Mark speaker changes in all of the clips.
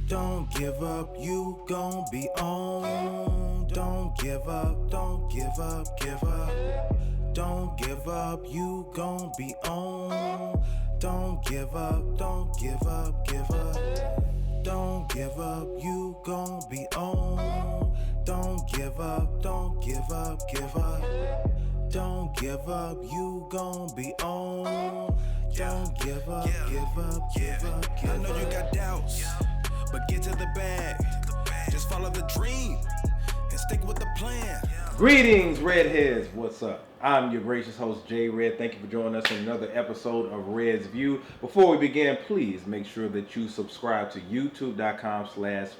Speaker 1: Don't give up, you gon' be on. Don't give up, don't give up, give up. Don't give up, you gon' be on. Don't give up, don't give up, give up. Don't give up, you gon' be on. Don't give up, don't give up, give up. Don't give up, you gon' be on. Don't give up, give up, give up, give up.
Speaker 2: I know you got doubts, but get to the bag. Just follow the dream and stick with the plan.
Speaker 3: Greetings, Redheads. What's up? I'm your gracious host, Jay Red. Thank you for joining us in another episode of Red's View. Before we begin, please make sure that you subscribe to youtube.com/Red's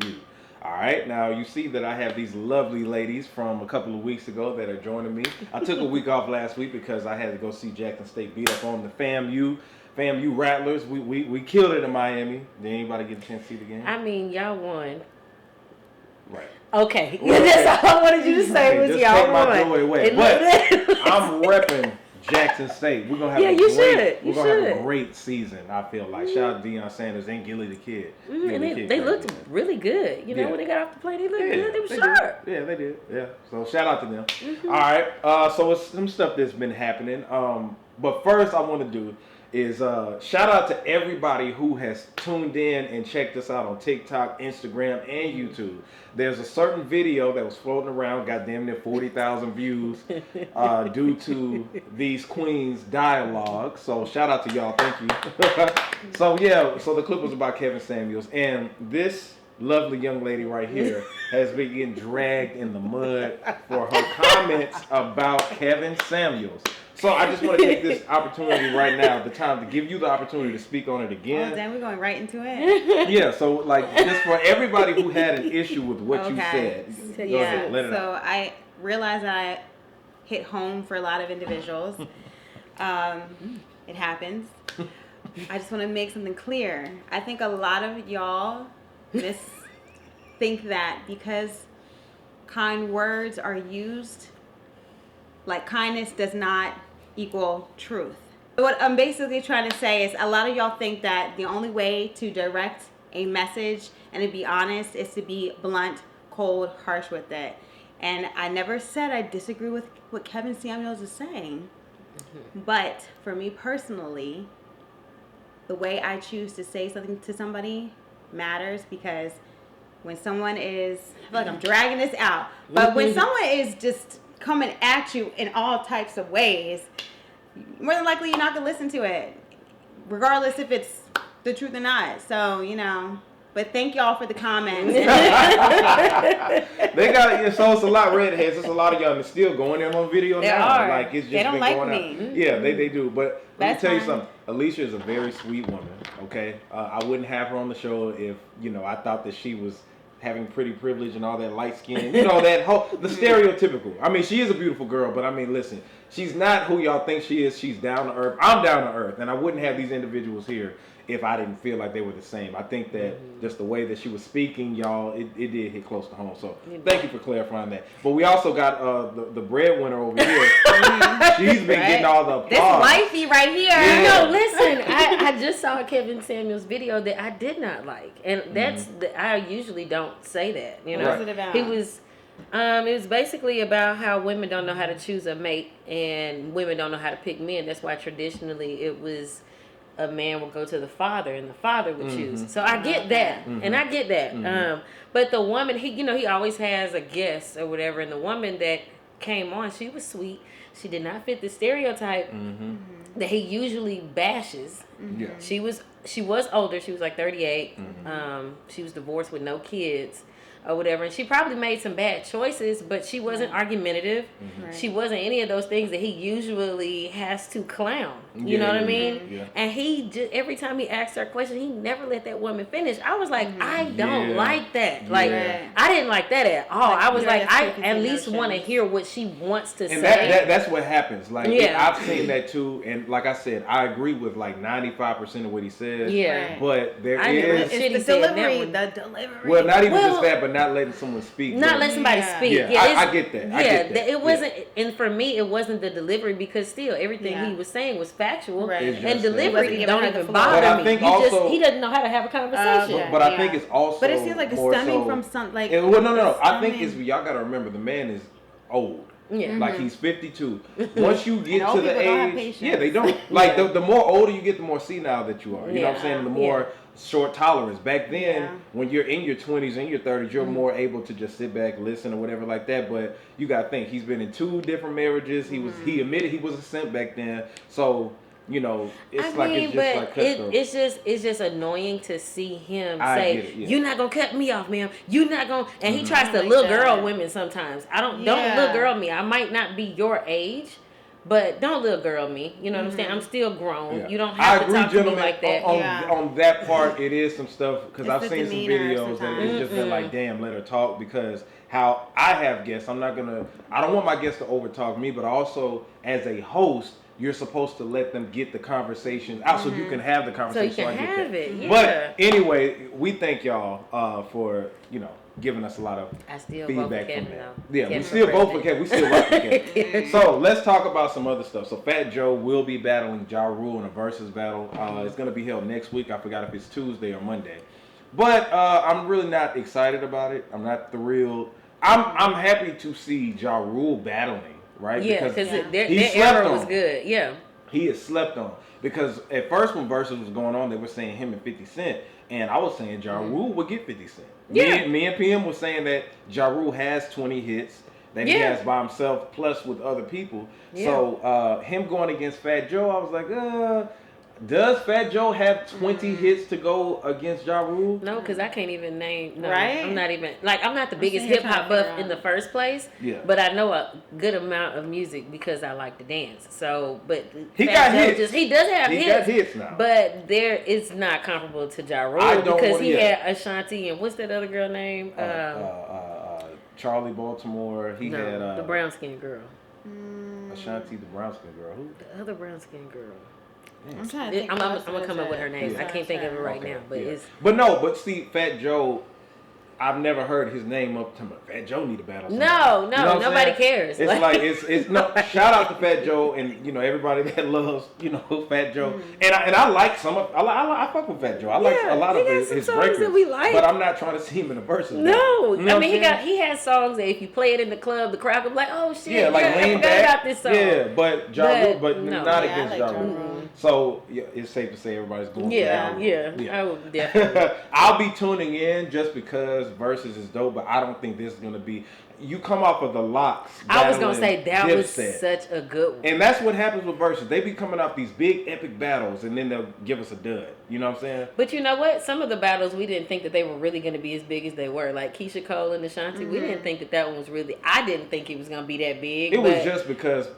Speaker 3: View. All right, now you see that I have these lovely ladies from a couple of weeks ago that are joining me. I took a week off last week because I had to go see Jackson State beat up on the FAMU Rattlers. We killed it in Miami. Did anybody get a chance to see the game?
Speaker 4: I mean, y'all won.
Speaker 3: Right.
Speaker 4: Okay. That's all I wanted you to say was y'all
Speaker 3: take my
Speaker 4: won.
Speaker 3: joy away. But I'm repping Jackson State. We're gonna have a great season. I feel like. Shout out to Deion Sanders and Gilly the Kid.
Speaker 4: And they looked really good. You know, when they got off the plane, they looked good. They were sharp.
Speaker 3: Yeah, they did. Yeah. So shout out to them. All right. So it's some stuff that's been happening. But first I want to do is shout out to everybody who has tuned in and checked us out on TikTok, Instagram, and YouTube. There's a certain video that was floating around, got damn near 40,000 views due to these queens dialogue. So shout out to y'all, thank you. So the clip was about Kevin Samuels, and this lovely young lady right here has been getting dragged in the mud for her comments about Kevin Samuels. So I just want to take this opportunity right now, the time to give you the opportunity to speak on it again.
Speaker 5: Oh, then we're going right into it.
Speaker 3: Yeah, so like just for everybody who had an issue with what you said, go ahead, let it out.
Speaker 5: So I realized that I hit home for a lot of individuals. It happens. I just want to make something clear. I think a lot of y'all think that because kind words are used, like kindness does not equal truth. What I'm basically trying to say is a lot of y'all think that the only way to direct a message and to be honest is to be blunt, cold, harsh with it. And I never said I disagree with what Kevin Samuels is saying. But for me personally, the way I choose to say something to somebody matters, because when someone is, I feel like I'm dragging this out, but when someone is just coming at you in all types of ways, more than likely you're not gonna listen to it, regardless if it's the truth or not. So but thank y'all for the comments.
Speaker 3: They got it. So it's a lot of redheads. It's a lot of y'all that's still going in on video now. Like it's just
Speaker 5: they don't
Speaker 3: been
Speaker 5: like
Speaker 3: going
Speaker 5: me.
Speaker 3: out. Yeah, they do. But let me tell you
Speaker 5: fine.
Speaker 3: something. Alicia is a very sweet woman. Okay, I wouldn't have her on the show if I thought that she was having pretty privilege and all that light skin, that whole, the stereotypical. I mean, she is a beautiful girl, but I mean, listen, she's not who y'all think she is. She's down to earth. I'm down to earth, and I wouldn't have these individuals here if I didn't feel like they were the same. I think that just the way that she was speaking, y'all, it did hit close to home. So thank you for clarifying that. But we also got the breadwinner over here. She's been getting all the applause.
Speaker 5: This wifey right here.
Speaker 3: Yeah.
Speaker 4: No, listen. I just saw a Kevin Samuels video that I did not like, and that's I usually don't say that.
Speaker 5: What was it about?
Speaker 4: It was basically about how women don't know how to choose a mate, and women don't know how to pick men. That's why traditionally it was a man would go to the father and the father would choose. So I get that, and I get that. But the woman, he always has a guest or whatever, and the woman that came on, she was sweet. She did not fit the stereotype that he usually bashes.
Speaker 3: Yeah.
Speaker 4: She was older. She was like 38. She was divorced with no kids or whatever, and she probably made some bad choices, but she wasn't argumentative.
Speaker 5: Right.
Speaker 4: She wasn't any of those things that he usually has to clown. You know what I mean?
Speaker 3: Yeah.
Speaker 4: And he just, every time he asked her a question, he never let that woman finish. I was like, I don't like that. Like, I didn't like that at all. I was like, I at least want to hear what she wants to say.
Speaker 3: And that's what happens. Like, I've seen that too. And like I said, I agree with like 95% of what he says.
Speaker 4: Yeah.
Speaker 3: But there
Speaker 5: It's
Speaker 3: is
Speaker 5: the delivery. The delivery.
Speaker 3: Well, not even just that, but not letting someone speak.
Speaker 4: Not let somebody speak.
Speaker 3: Yeah, I get that. I get that.
Speaker 4: It wasn't, and for me, it wasn't the delivery, because still everything he was saying was factual. factual.
Speaker 5: Right.
Speaker 3: It's just
Speaker 4: And
Speaker 3: that.
Speaker 4: delivery
Speaker 5: He
Speaker 4: don't
Speaker 5: wasn't
Speaker 4: even
Speaker 5: giving her the
Speaker 4: bother
Speaker 3: flow. But I
Speaker 4: me.
Speaker 3: think
Speaker 4: He
Speaker 3: also-
Speaker 4: he doesn't know how to have a conversation.
Speaker 5: Okay.
Speaker 3: But I
Speaker 5: Yeah.
Speaker 3: think it's also.
Speaker 5: But it seems like it's
Speaker 3: more
Speaker 5: stemming
Speaker 3: so-
Speaker 5: from some like.
Speaker 3: Well, no.
Speaker 5: it's
Speaker 3: I think
Speaker 5: stemming-
Speaker 3: it's y'all gotta remember the man is old.
Speaker 4: Yeah.
Speaker 3: Like he's 52. Once you get
Speaker 5: And old
Speaker 3: to the
Speaker 5: people don't have
Speaker 3: age,
Speaker 5: patience.
Speaker 3: yeah, they don't. Like the more older you get, the more senile that you are. You know what I'm
Speaker 4: Yeah.
Speaker 3: saying? The more short tolerance. Back then,
Speaker 5: Yeah.
Speaker 3: when you're in your 20s and your 30s, you're more able to just sit back, listen, or whatever like that. But you gotta think he's been in 2 different marriages. He admitted he was a simp back then. So you know, it's
Speaker 4: I
Speaker 3: like
Speaker 4: mean,
Speaker 3: it's just like cutthroat.
Speaker 4: it's just annoying to see him
Speaker 3: I
Speaker 4: say,
Speaker 3: get it, yeah.
Speaker 4: "You're not gonna cut me off, ma'am. You're not gonna." And he tries to
Speaker 5: Like
Speaker 4: little
Speaker 5: that.
Speaker 4: girl women sometimes. Don't
Speaker 5: Yeah.
Speaker 4: little girl me. I might not be your age, but don't little girl me. You know what I'm saying? I'm still grown.
Speaker 3: Yeah.
Speaker 4: You don't
Speaker 3: I
Speaker 4: have to
Speaker 3: agree,
Speaker 4: talk to me
Speaker 3: gentlemen,
Speaker 4: like that.
Speaker 3: On,
Speaker 5: Yeah.
Speaker 3: on that part, it is some stuff because
Speaker 5: It's
Speaker 3: I've
Speaker 5: the
Speaker 3: seen some
Speaker 5: demeanor
Speaker 3: videos and
Speaker 5: sometimes.
Speaker 3: it's just been like, damn, let her talk. Because how I have guests, I don't want my guests to overtalk me, but also as a host, you're supposed to let them get the conversations out so you can have the
Speaker 4: So
Speaker 3: conversation.
Speaker 4: you can
Speaker 3: I get
Speaker 4: have
Speaker 3: that.
Speaker 4: it. Yeah.
Speaker 3: But anyway, we thank y'all for giving us a lot of
Speaker 4: I still vote for
Speaker 3: feedback
Speaker 4: Kevin,
Speaker 3: from that.
Speaker 4: though.
Speaker 3: Yeah,
Speaker 4: Kevin
Speaker 3: we still
Speaker 4: for
Speaker 3: vote for
Speaker 4: president.
Speaker 3: Kevin. We still vote for Kevin. So let's talk about some other stuff. So Fat Joe will be battling Ja Rule in a versus battle. It's going to be held next week. I forgot if it's Tuesday or Monday. But I'm really not excited about it. I'm not thrilled. I'm happy to see Ja Rule battling, right?
Speaker 4: Yeah, because
Speaker 3: he
Speaker 4: their
Speaker 3: slept
Speaker 4: era
Speaker 3: on.
Speaker 4: was good. Yeah.
Speaker 3: He is slept on. Because at first when Versus was going on, they were saying him and 50 Cent. And I was saying Ja Rule would get 50 Cent.
Speaker 4: Yeah.
Speaker 3: Me and PM was saying that Ja Rule has 20 hits that he
Speaker 4: Yeah.
Speaker 3: has by himself plus with other people.
Speaker 4: Yeah.
Speaker 3: So him going against Fat Joe, I was like, does Fat Joe have 20 hits to go against Ja Rule?
Speaker 4: No, because I can't even name. No,
Speaker 5: Right?
Speaker 4: I'm not even I'm not the biggest
Speaker 5: sitting here
Speaker 4: hip hop
Speaker 5: trying to
Speaker 4: buff
Speaker 5: figure
Speaker 4: in the
Speaker 5: out.
Speaker 4: first place.
Speaker 3: Yeah.
Speaker 4: But I know a good amount of music because I like to dance. So, but
Speaker 3: He
Speaker 4: Fat
Speaker 3: got
Speaker 4: Joe
Speaker 3: hits.
Speaker 4: he does have
Speaker 3: He
Speaker 4: hits.
Speaker 3: got hits now.
Speaker 4: But it's not comparable to Ja Rule
Speaker 3: I don't
Speaker 4: because
Speaker 3: wanna-
Speaker 4: he
Speaker 3: yeah.
Speaker 4: had Ashanti and what's that other girl name?
Speaker 3: Charlie Baltimore. He had
Speaker 4: the brown skinned girl.
Speaker 3: Ashanti, the brown skin girl. Who?
Speaker 4: The other brown skinned girl.
Speaker 5: I'm trying to think.
Speaker 4: I'm
Speaker 5: what
Speaker 4: gonna
Speaker 5: else was
Speaker 4: come up with
Speaker 5: it?
Speaker 4: her name.
Speaker 3: Yeah.
Speaker 4: I can't think of it right
Speaker 3: Okay,
Speaker 4: now, but
Speaker 3: yeah.
Speaker 4: it's
Speaker 3: But see, Fat Joe, I've never heard his name up to me. Fat Joe need a battle.
Speaker 4: No,
Speaker 3: somebody. You know what I'm
Speaker 4: nobody
Speaker 3: saying?
Speaker 4: cares.
Speaker 3: It's like it's no shout out to Fat Joe and everybody that loves Fat Joe and I like some of I fuck with Fat Joe. I like
Speaker 4: Yeah,
Speaker 3: a lot
Speaker 4: he
Speaker 3: of
Speaker 4: got
Speaker 3: his
Speaker 4: some songs
Speaker 3: records
Speaker 4: that we like.
Speaker 3: but I'm not trying to see him in a versus.
Speaker 4: No,
Speaker 3: battle. You know
Speaker 4: I
Speaker 3: what
Speaker 4: mean
Speaker 3: I'm saying?
Speaker 4: he has songs that if you play it in the club, the crowd will be like, "Oh shit,
Speaker 3: Yeah, like
Speaker 4: I
Speaker 3: lean
Speaker 4: forgot
Speaker 3: back.
Speaker 4: about this song."
Speaker 3: Yeah, but Ja Rule, but
Speaker 4: no.
Speaker 3: not
Speaker 5: Yeah, I
Speaker 3: against
Speaker 5: like
Speaker 3: Ja
Speaker 5: Ja
Speaker 3: Rule.
Speaker 5: Rule.
Speaker 3: So it's safe to say everybody's going. for Ja Rule.
Speaker 4: Yeah, I would definitely.
Speaker 3: I'll be tuning in just because Versus is dope, but I don't think this is gonna be. You come off of the Locks.
Speaker 4: I was gonna
Speaker 3: battling
Speaker 4: say that was
Speaker 3: Dipset.
Speaker 4: such a good one.
Speaker 3: And that's what happens with Versus. They be coming off these big epic battles, and then they'll give us a dud. You know what I'm saying?
Speaker 4: But you know what? Some of the battles we didn't think that they were really going to be as big as they were. Like Keisha Cole and Ashanti, we didn't think that one was really. I didn't think it was going to be that big.
Speaker 3: It was
Speaker 4: but-
Speaker 3: just because.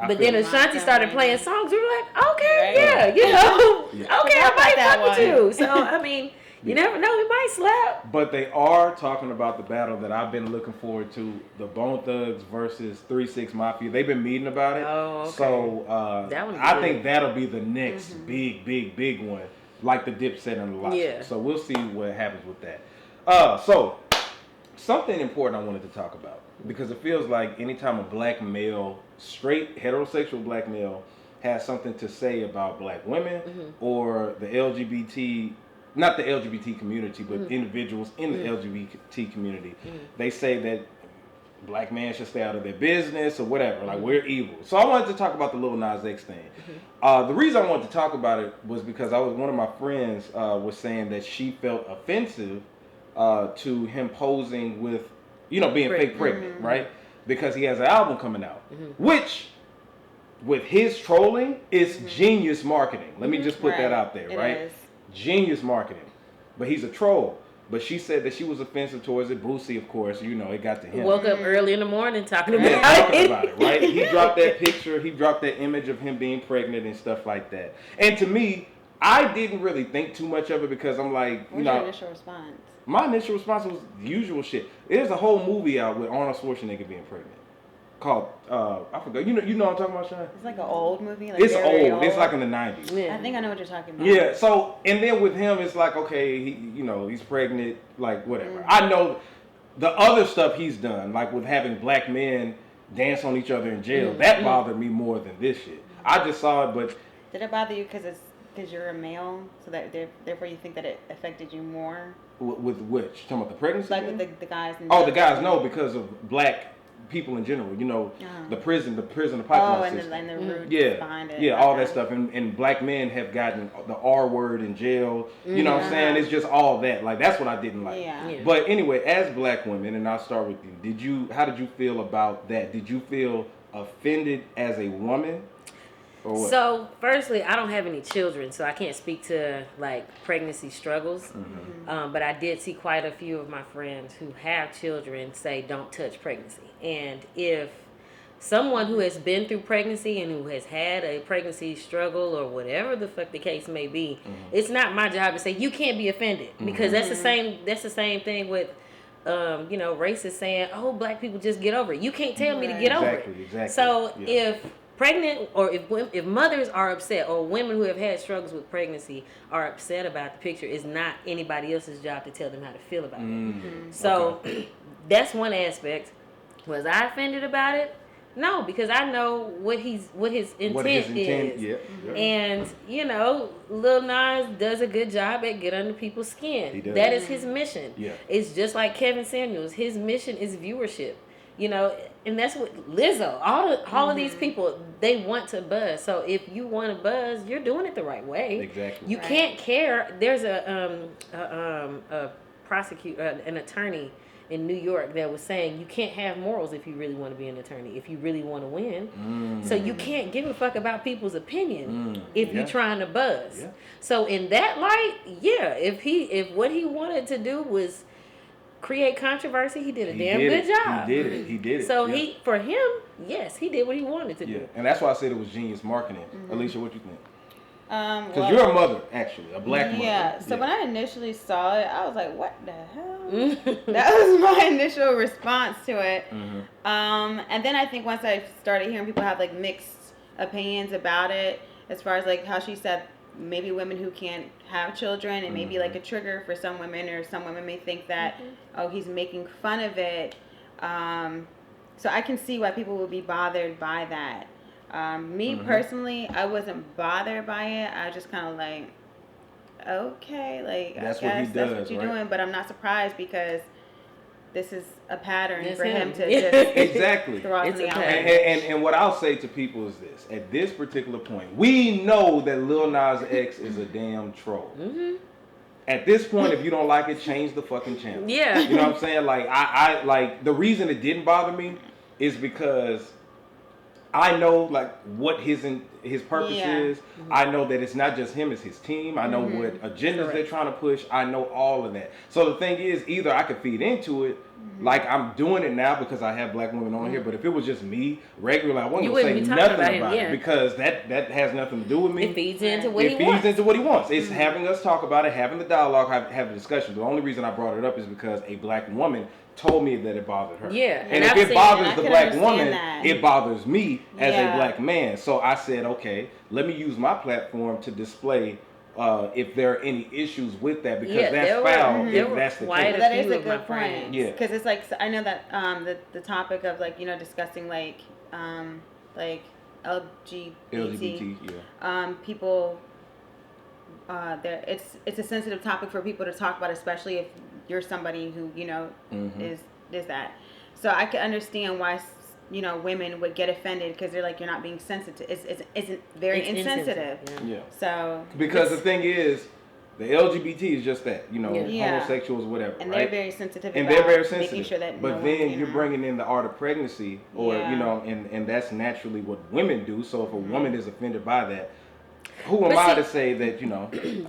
Speaker 4: But then Ashanti started playing songs. We were like, okay,
Speaker 5: Right.
Speaker 4: yeah, okay, I might
Speaker 5: that
Speaker 4: fuck with
Speaker 5: one.
Speaker 4: you. So I mean, you never know, it might slap.
Speaker 3: But they are talking about the battle that I've been looking forward to: the Bone Thugs versus 3-6 Mafia. They've been meeting about it.
Speaker 4: Oh, okay.
Speaker 3: So
Speaker 4: That would be
Speaker 3: I
Speaker 4: good.
Speaker 3: think that'll be the next big one, like the Dipset and the Locks.
Speaker 4: Yeah.
Speaker 3: So we'll see what happens with that. So something important I wanted to talk about because it feels like anytime a black male, straight heterosexual black male, has something to say about black women or the LGBT. Not the LGBT community, but individuals in the LGBT community. They say that black men should stay out of their business or whatever. Like, we're evil. So I wanted to talk about the Lil Nas X thing. The reason I wanted to talk about it was because one of my friends was saying that she felt offensive to him posing with, being fake pregnant, right? Because he has an album coming out, which, with his trolling, is genius marketing. Let me just put that out there,
Speaker 5: It
Speaker 3: right?
Speaker 5: is.
Speaker 3: Genius marketing. But he's a troll. But she said that she was offensive towards it. Boosie, of course, it got to him.
Speaker 4: Woke up early in the morning talking about
Speaker 3: Yeah, talking
Speaker 4: it.
Speaker 3: about it, right? He dropped that picture. He dropped that image of him being pregnant and stuff like that. And to me, I didn't really think too much of it because I'm like,
Speaker 5: What's your initial response?
Speaker 3: my initial response was the usual shit. There's a whole movie out with Arnold Schwarzenegger being pregnant called, I forgot. You know what I'm talking about, Sean?
Speaker 5: It's like an old movie. Like
Speaker 3: It's
Speaker 5: very
Speaker 3: old. It's like in the 90s.
Speaker 4: Yeah.
Speaker 5: I think I know what you're talking about.
Speaker 3: Yeah, so, and then with him, it's like, okay, he's pregnant, like, whatever. I know the other stuff he's done, like with having black men dance on each other in jail, that bothered me more than this shit. I just saw it, but
Speaker 5: Did it bother you because you're a male, so that therefore you think that it affected you more?
Speaker 3: with which? Talking about the pregnancy?
Speaker 5: Like
Speaker 3: thing?
Speaker 5: with the guys.
Speaker 3: The guys know because of black people in general. You know, the prison parking lot system.
Speaker 5: And the roots behind it.
Speaker 3: Yeah, all that stuff. And black men have gotten the R word in jail. You know what I'm saying? It's just all that. Like, that's what I didn't like.
Speaker 5: Yeah.
Speaker 3: But anyway, as black women, and I'll start with you, how did you feel about that? Did you feel offended as a woman? Or what?
Speaker 4: So, firstly, I don't have any children, so I can't speak to like pregnancy struggles. But I did see quite a few of my friends who have children say, "Don't touch pregnancy." And if someone who has been through pregnancy and who has had a pregnancy struggle or whatever the fuck the case may be, it's not my job to say you can't be offended, because that's the same. That's the same thing with. Racists saying, "Oh, black people just get over it." You can't tell me to get over it.
Speaker 3: Exactly.
Speaker 4: So if pregnant or if mothers are upset, or women who have had struggles with pregnancy are upset about the picture, it's not anybody else's job to tell them how to feel about it. So that's one aspect. Was I offended about it? No, because I know what his intent is.
Speaker 3: Yeah.
Speaker 4: And, Lil Nas does a good job at get under people's skin.
Speaker 3: He does.
Speaker 4: That is his mission.
Speaker 3: Yeah.
Speaker 4: It's just like Kevin Samuels. His mission is viewership. And that's what Lizzo, all of these people, they want to buzz. So if you want to buzz, you're doing it the right way.
Speaker 3: Exactly.
Speaker 4: You can't care. There's a prosecutor, an attorney in New York that was saying you can't have morals if you really want to be an attorney, if you really want to win. So you can't give a fuck about people's opinion if you're trying to buzz.
Speaker 3: Yeah.
Speaker 4: So in that light, if what he wanted to do was create controversy, he did a damn good job.
Speaker 3: He did it.
Speaker 4: So for him, yes, he did what he wanted to do.
Speaker 3: Yeah, and that's why I said it was genius marketing. Alicia, what you think?
Speaker 5: Because
Speaker 3: you're a mother, actually, a black mother.
Speaker 5: Yeah. So when I initially saw it, I was like, "What the hell?" That was my initial response to it. And then I think once I started hearing people have like mixed opinions about it, as far as like how she said, maybe women who can't have children, and maybe like a trigger for some women, or some women may think that, oh, he's making fun of it. So I can see why people would be bothered by that. Me personally, I wasn't bothered by it. I just kind of like, okay, like
Speaker 3: that's
Speaker 5: I guess
Speaker 3: what he does,
Speaker 5: that's what you're
Speaker 3: right?
Speaker 5: doing, but I'm not surprised because this is a pattern
Speaker 4: That's
Speaker 5: for him
Speaker 4: him.
Speaker 5: to just
Speaker 3: Exactly.
Speaker 5: throw out
Speaker 4: It's
Speaker 5: something
Speaker 4: a
Speaker 5: out
Speaker 4: pattern.
Speaker 5: there.
Speaker 3: And what I'll say to people is this: at this particular point, we know that Lil Nas X is a damn troll. At this point, if you don't like it, change the fucking channel.
Speaker 4: Yeah.
Speaker 3: You know what I'm saying? Like I like the reason it didn't bother me is because I know like what his purpose is. I know that it's not just him, it's his team. I know what agendas they're trying to push. I know all of that. So the thing is, either I could feed into it, like I'm doing it now because I have black women on here, but if it was just me, regularly, I wasn't going to say nothing about it because that has nothing to do with me.
Speaker 4: It feeds into what he
Speaker 3: It feeds into what he wants. It's having us talk about it, having the dialogue, have a discussion. The only reason I brought it up is because a black woman told me that it bothered her.
Speaker 4: Yeah.
Speaker 3: And
Speaker 4: I've
Speaker 3: if it
Speaker 4: seen
Speaker 3: bothers
Speaker 5: I
Speaker 3: the
Speaker 5: can
Speaker 3: black
Speaker 5: understand
Speaker 3: woman,
Speaker 5: that.
Speaker 3: it bothers me as a
Speaker 5: Yeah.
Speaker 3: black man. So I said, okay, let me use my platform to display if there are any issues with that, because
Speaker 4: Yeah,
Speaker 3: that's
Speaker 4: there were-
Speaker 3: foul
Speaker 4: there
Speaker 3: if
Speaker 4: were
Speaker 3: that's the
Speaker 4: quite
Speaker 3: case.
Speaker 4: a
Speaker 5: That is
Speaker 4: few
Speaker 5: a
Speaker 4: of my
Speaker 5: good
Speaker 4: friends.
Speaker 5: point.
Speaker 3: Yeah.
Speaker 5: Because it's like, I know that the topic of like, discussing like LGBT,
Speaker 3: LGBT,
Speaker 5: people, it's a sensitive topic for people to talk about, especially if you're somebody who is that. So I could understand why women would get offended because they're like, you're not being sensitive. It's very
Speaker 4: It's
Speaker 5: insensitive.
Speaker 3: Yeah.
Speaker 5: So
Speaker 3: Because the thing is, the LGBT is just that,
Speaker 5: Yeah.
Speaker 3: homosexuals, whatever,
Speaker 5: and
Speaker 3: right?
Speaker 5: they're very sensitive
Speaker 3: And
Speaker 5: about
Speaker 3: they're very sensitive.
Speaker 5: making sure that
Speaker 3: but
Speaker 5: no
Speaker 3: then
Speaker 5: one,
Speaker 3: you're bringing in the art of pregnancy, or
Speaker 5: Yeah.
Speaker 3: and that's naturally what women do. So if a woman is offended by that, who am
Speaker 4: But
Speaker 3: I
Speaker 4: see,
Speaker 3: to say that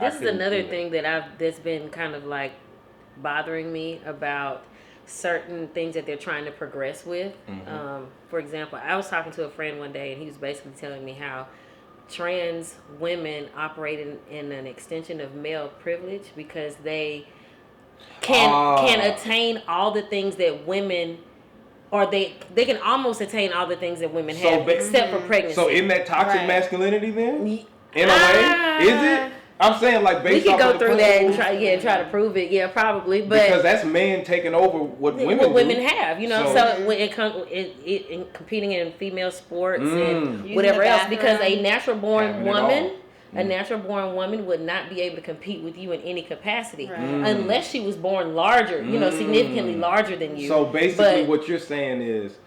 Speaker 4: This is another thing that's been kind of like bothering me about certain things that they're trying to progress with. For example, I was talking to a friend one day, and he was basically telling me how trans women operate in an extension of male privilege because they can attain all the things that women, or they can almost attain all the things that women have, except for pregnancy.
Speaker 3: So in that toxic
Speaker 5: Right.
Speaker 3: masculinity then? In a way? Is it? I'm saying like
Speaker 4: We
Speaker 3: based
Speaker 4: could
Speaker 3: off
Speaker 4: go
Speaker 3: of the
Speaker 4: through that and
Speaker 3: principles,
Speaker 4: try to prove it. Yeah, probably. But
Speaker 3: because that's men taking over what women do.
Speaker 4: have, you know. So when it comes in competing in female sports and whatever else, because a natural born woman. A natural born woman would not be able to compete with you in any capacity unless she was born larger, you know, significantly larger than you.
Speaker 3: So basically, what you're saying is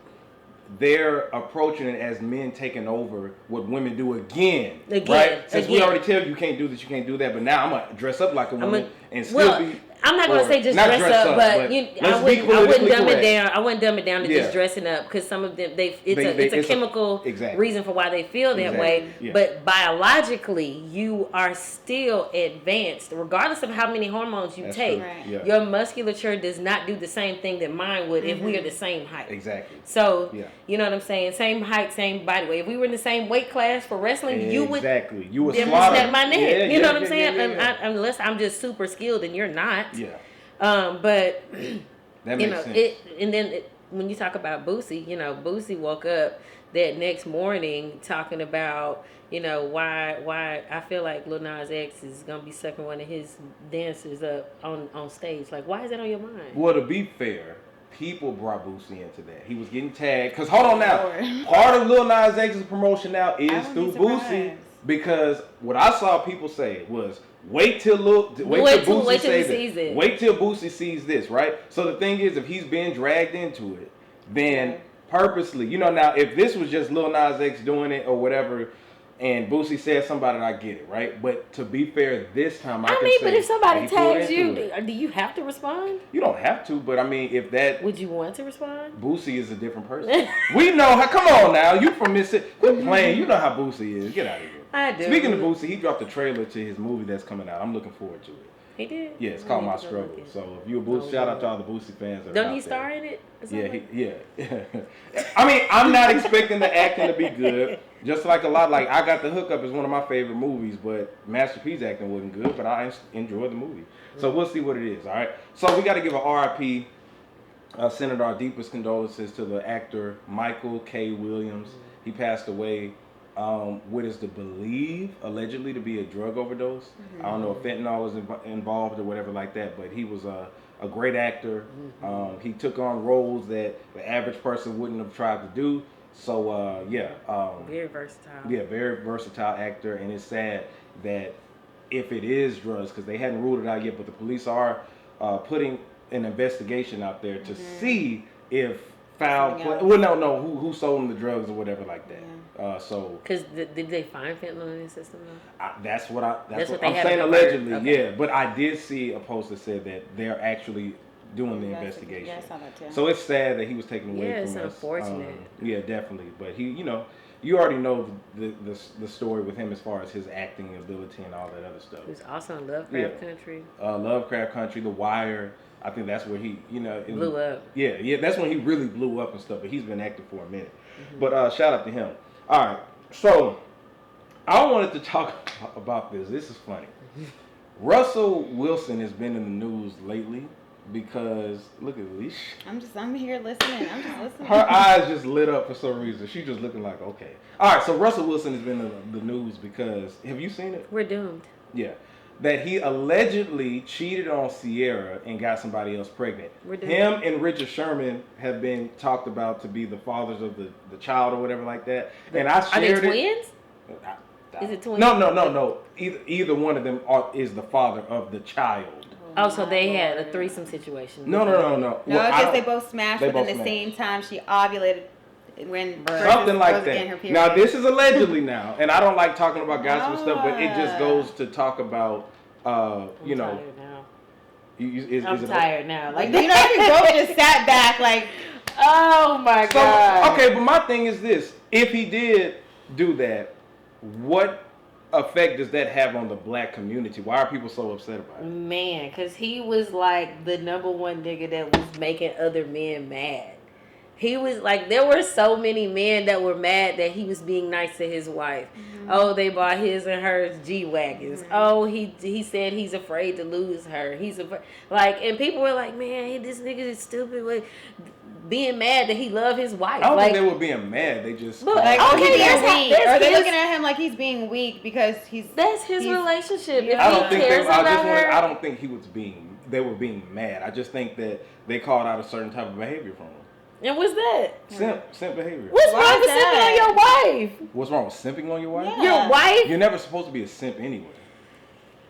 Speaker 3: they're approaching it as men taking over what women do again. Right? Since we already tell you can't do this, you can't do that, but now I'm gonna dress up like a woman and still be.
Speaker 4: I'm not gonna say just dress up, but I wouldn't dumb it down. I wouldn't dumb it down to just dressing up, because some of them it's a chemical reason for why they feel that way. Yeah. But biologically, you are still advanced, regardless of how many hormones you take. Right. Yeah. Your musculature does not do the same thing that mine would if we are the same height.
Speaker 3: Exactly.
Speaker 4: So you know what I'm saying? Same height, same body weight. If we were in the same weight class for wrestling, you would snap my neck. You know what I'm saying? Unless I'm just super skilled and you're not. Yeah. But
Speaker 3: that makes sense.
Speaker 4: And then when you talk about Boosie, you know, Boosie woke up that next morning talking about, you know, why I feel like Lil Nas X is gonna be sucking one of his dancers up on stage. Like, why is that on your mind?
Speaker 3: Well, to be fair, people brought Boosie into that. He was getting tagged. Because hold on now, part of Lil Nas X's promotion now is through Boosie. Because what I saw people say was, wait till Boosie sees this, right? So the thing is, if he's being dragged into it, then purposely, you know, now if this was just Lil Nas X doing it or whatever, and Boosie said somebody, I get it, right? But to be fair, this time I mean,
Speaker 4: but if somebody tags you, do you have to respond?
Speaker 3: You don't have to, but I mean, if that...
Speaker 4: Would you want to respond?
Speaker 3: Boosie is a different person. We know how... Come on now, you from Mississippi. Quit playing. You know how Boosie is. Get out of here.
Speaker 4: I do.
Speaker 3: Speaking of Boosie, he dropped a trailer to his movie that's coming out. I'm looking forward to it.
Speaker 4: He did?
Speaker 3: Yeah, it's called My Struggle. So if you're a Boosie, shout out to all the Boosie fans.
Speaker 4: Don't he star in it?
Speaker 3: Yeah. I mean, I'm not expecting the acting to be good. Just like I Got the Hookup is one of my favorite movies, but Master P's acting wasn't good, but I enjoyed the movie. So we'll see what it is, all right? So we got to give a RIP, send our deepest condolences to the actor Michael K. Williams. He passed away. What is allegedly to be a drug overdose. I don't know if fentanyl was involved or whatever like that, but he was a great actor. He took on roles that the average person wouldn't have tried to do. So
Speaker 4: very versatile.
Speaker 3: Yeah, very versatile actor, and it's sad that if it is drugs, because they hadn't ruled it out yet, but the police are putting an investigation out there to see if foul play. Well, no, who sold them the drugs or whatever like that.
Speaker 4: Because did they find fentanyl in the system though?
Speaker 3: That's what I'm saying allegedly. Okay. Yeah, but I did see a post that said that they're actually doing the investigation.
Speaker 5: Yeah, I saw that too.
Speaker 3: So it's sad that he was taken away from us.
Speaker 4: Yeah, it's unfortunate.
Speaker 3: Yeah, definitely. But he, you know, you already know the story with him as far as his acting ability and all that other stuff.
Speaker 4: He was also in Lovecraft Country.
Speaker 3: Lovecraft Country, The Wire. I think that's where he, you know,
Speaker 4: blew up.
Speaker 3: Yeah, that's when he really blew up and stuff. But he's been acting for a minute. But shout out to him. All right, so I wanted to talk about this. This is funny. Russell Wilson has been in the news lately because look at Leash.
Speaker 5: I'm here listening. I'm just listening.
Speaker 3: Her eyes just lit up for some reason. She's just looking like, okay. All right, so Russell Wilson has been in the news because, have you seen it?
Speaker 4: We're doomed.
Speaker 3: Yeah. That he allegedly cheated on Ciara and got somebody else pregnant. Him and Richard Sherman have been talked about to be the fathers of the child or whatever like that. And I shared
Speaker 4: it. Are they twins? Is it twins?
Speaker 3: No. Either one of them is the father of the child.
Speaker 4: Oh, so they had a threesome situation.
Speaker 3: No.
Speaker 5: No, because they both smashed within the same time she ovulated. When
Speaker 3: something like that. Now this is allegedly now, and I don't like talking about gossip and stuff, but it just goes to talk about, you know.
Speaker 4: I'm tired now.
Speaker 5: Like, you know, you both just sat back like, oh my god.
Speaker 3: Okay, but my thing is this: if he did do that, what effect does that have on the black community? Why are people so upset about it?
Speaker 4: Man, because he was like the number one nigga that was making other men mad. He was like, there were so many men that were mad that he was being nice to his wife. Oh, they bought his and hers G-Wagons. Oh, he said he's afraid to lose her. He's afraid. Like, and people were like, man, this nigga is stupid with being mad that he loved his wife.
Speaker 3: I don't
Speaker 4: like,
Speaker 3: think they were being mad. They just
Speaker 4: Look,
Speaker 5: Like,
Speaker 4: okay,
Speaker 5: he's being weak. Or they're
Speaker 4: his-
Speaker 5: looking at him like he's being weak because
Speaker 4: that's his relationship. If
Speaker 3: I don't
Speaker 4: he
Speaker 3: think
Speaker 4: cares about her,
Speaker 3: I don't think they were being mad. I just think that they called out a certain type of behavior from him.
Speaker 4: and what's that?
Speaker 3: Simp behavior.
Speaker 4: What's
Speaker 5: Why
Speaker 4: wrong
Speaker 5: is
Speaker 4: with
Speaker 5: that?
Speaker 4: simping on your wife?
Speaker 3: What's wrong with simping on your wife?
Speaker 5: Yeah.
Speaker 4: Your wife?
Speaker 3: You're never supposed to be a simp anyway.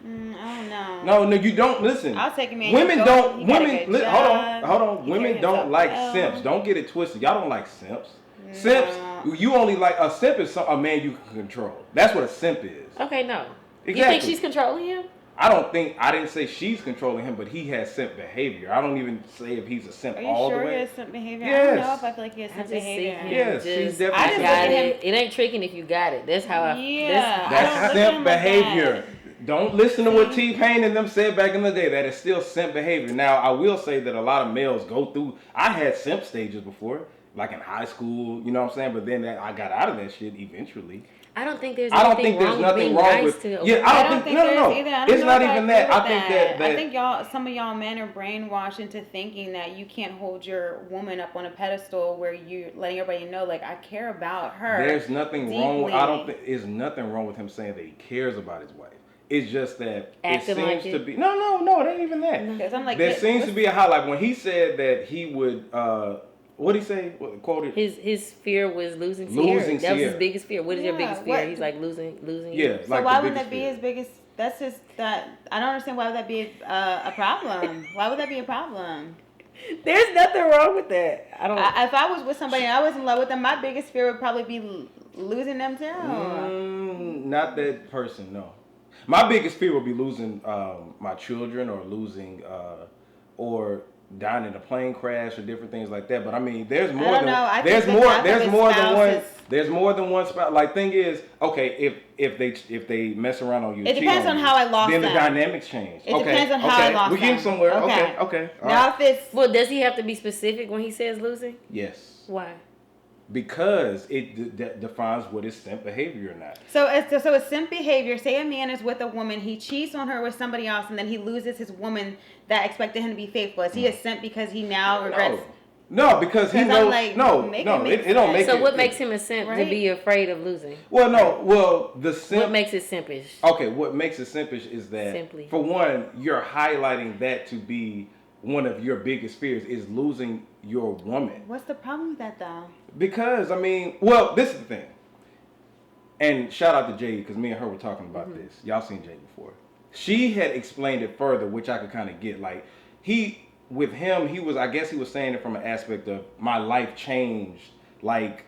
Speaker 5: I don't know.
Speaker 3: No, you don't listen.
Speaker 5: I'll take a man.
Speaker 3: Women
Speaker 5: Go,
Speaker 3: don't.
Speaker 5: he got a
Speaker 3: Women,
Speaker 5: good
Speaker 3: hold
Speaker 5: job.
Speaker 3: on, hold on.
Speaker 5: He
Speaker 3: Women
Speaker 5: carries
Speaker 3: don't
Speaker 5: himself
Speaker 3: like
Speaker 5: well.
Speaker 3: simps. Don't get it twisted. Y'all don't like simps.
Speaker 5: No.
Speaker 3: Simps. You only like a simp is a man you can control. That's what a simp is.
Speaker 4: Okay, no. You
Speaker 3: Exactly.
Speaker 4: think she's controlling him?
Speaker 3: I didn't say she's controlling him, but he has simp behavior. I don't even say if he's a simp
Speaker 5: Are you
Speaker 3: all
Speaker 5: sure
Speaker 3: the
Speaker 5: he
Speaker 3: way.
Speaker 5: has some behavior? I don't know
Speaker 3: Yes.
Speaker 5: if I feel like he has
Speaker 4: I
Speaker 5: some
Speaker 4: just see
Speaker 5: behavior.
Speaker 4: him.
Speaker 3: Yes,
Speaker 4: just,
Speaker 3: she's definitely
Speaker 5: I
Speaker 4: I
Speaker 5: just
Speaker 3: simp.
Speaker 4: got
Speaker 5: look at
Speaker 4: it. It ain't tricking if you got it. That's how I.
Speaker 5: Yeah.
Speaker 4: That's,
Speaker 5: I don't
Speaker 3: That's
Speaker 5: look at
Speaker 3: simp
Speaker 5: him like
Speaker 3: behavior. Don't listen to what
Speaker 5: See?
Speaker 3: T-Pain and them said back in the day. That is still simp behavior. Now, I will say that a lot of males go through. I had simp stages before, like in high school. You know what I'm saying? But then I got out of that shit eventually.
Speaker 4: I don't think there's
Speaker 3: I don't
Speaker 4: anything
Speaker 3: think there's
Speaker 4: wrong with
Speaker 3: nothing
Speaker 4: being
Speaker 3: wrong
Speaker 4: nice
Speaker 3: with.
Speaker 4: to.
Speaker 3: Yeah,
Speaker 5: I don't think
Speaker 3: no.
Speaker 5: there's either. I don't
Speaker 3: It's
Speaker 5: know
Speaker 3: not
Speaker 5: if I
Speaker 3: even
Speaker 5: agree
Speaker 3: that.
Speaker 5: with
Speaker 3: I think that.
Speaker 5: I think some of y'all men are brainwashed into thinking that you can't hold your woman up on a pedestal where you're letting everybody know, like, I care about her.
Speaker 3: There's nothing wrong. I don't
Speaker 5: deeply.
Speaker 3: think there's nothing wrong with him saying that he cares about his wife. It's just that
Speaker 4: Acting
Speaker 3: it seems
Speaker 4: like
Speaker 3: to
Speaker 4: it.
Speaker 3: be no. It ain't even that.
Speaker 5: Because I'm like,
Speaker 3: There seems to be a highlight when he said that he would. What did he say? What quoted?
Speaker 4: His fear was losing Ciara.
Speaker 3: Losing
Speaker 4: That was his
Speaker 3: Ciara.
Speaker 4: biggest fear. What is your
Speaker 5: Yeah,
Speaker 4: biggest fear?
Speaker 5: what-
Speaker 4: He's like losing
Speaker 3: Yeah.
Speaker 4: you.
Speaker 5: So
Speaker 3: like
Speaker 5: why
Speaker 3: the
Speaker 5: wouldn't
Speaker 3: biggest
Speaker 5: that be
Speaker 3: fear.
Speaker 5: his biggest? That's just that. I don't understand why would that be a problem. Why would that be a problem?
Speaker 4: There's nothing wrong with that. I don't.
Speaker 5: If I was with somebody and I was in love with them, my biggest fear would probably be losing them too.
Speaker 3: Not that person. No. My biggest fear would be losing my children or losing or dying in a plane crash or different things like that. But I mean, there's more
Speaker 5: don't
Speaker 3: than
Speaker 5: know. I
Speaker 3: there's
Speaker 5: think the
Speaker 3: more
Speaker 5: death of
Speaker 3: there's
Speaker 5: his
Speaker 3: more than
Speaker 5: spouse
Speaker 3: one
Speaker 5: is-
Speaker 3: there's more than one spouse. Like thing is, okay, if they mess around on you,
Speaker 5: It
Speaker 3: cheat
Speaker 5: depends on
Speaker 3: you,
Speaker 5: how I lost
Speaker 3: then
Speaker 5: them.
Speaker 3: the dynamics change.
Speaker 5: It
Speaker 3: okay,
Speaker 5: depends on how
Speaker 3: okay.
Speaker 5: I lost
Speaker 3: We're getting
Speaker 5: them.
Speaker 3: somewhere.
Speaker 5: Okay.
Speaker 3: Okay. All
Speaker 5: Now
Speaker 3: right.
Speaker 5: if it's
Speaker 4: Well, does he have to be specific when he says losing?
Speaker 3: Yes.
Speaker 4: Why?
Speaker 3: Because it defines what is simp behavior or not.
Speaker 5: so it's simp behavior. Say a man is with a woman, he cheats on her with somebody else, and then he loses his woman that expected him to be faithful. Is he a simp because he now regrets?
Speaker 3: No, because he
Speaker 5: 'Cause I'm
Speaker 3: knows.
Speaker 5: like,
Speaker 3: no,
Speaker 5: make
Speaker 3: no,
Speaker 5: it make
Speaker 3: it don't make
Speaker 4: So
Speaker 3: it.
Speaker 4: what makes him a simp to
Speaker 5: Right.
Speaker 4: be afraid of losing?
Speaker 3: Well, the simp.
Speaker 4: What makes it simpish?
Speaker 3: Okay, what makes it simpish is that,
Speaker 4: Simply.
Speaker 3: for one, you're highlighting that to be one of your biggest fears is losing your woman.
Speaker 5: What's the problem with that though?
Speaker 3: Because, I mean, well, this is the thing. And shout out to Jay, because me and her were talking about this. Y'all seen Jay before. She had explained it further, which I could kind of get. Like, with him, I guess he was saying it from an aspect of my life changed. Like,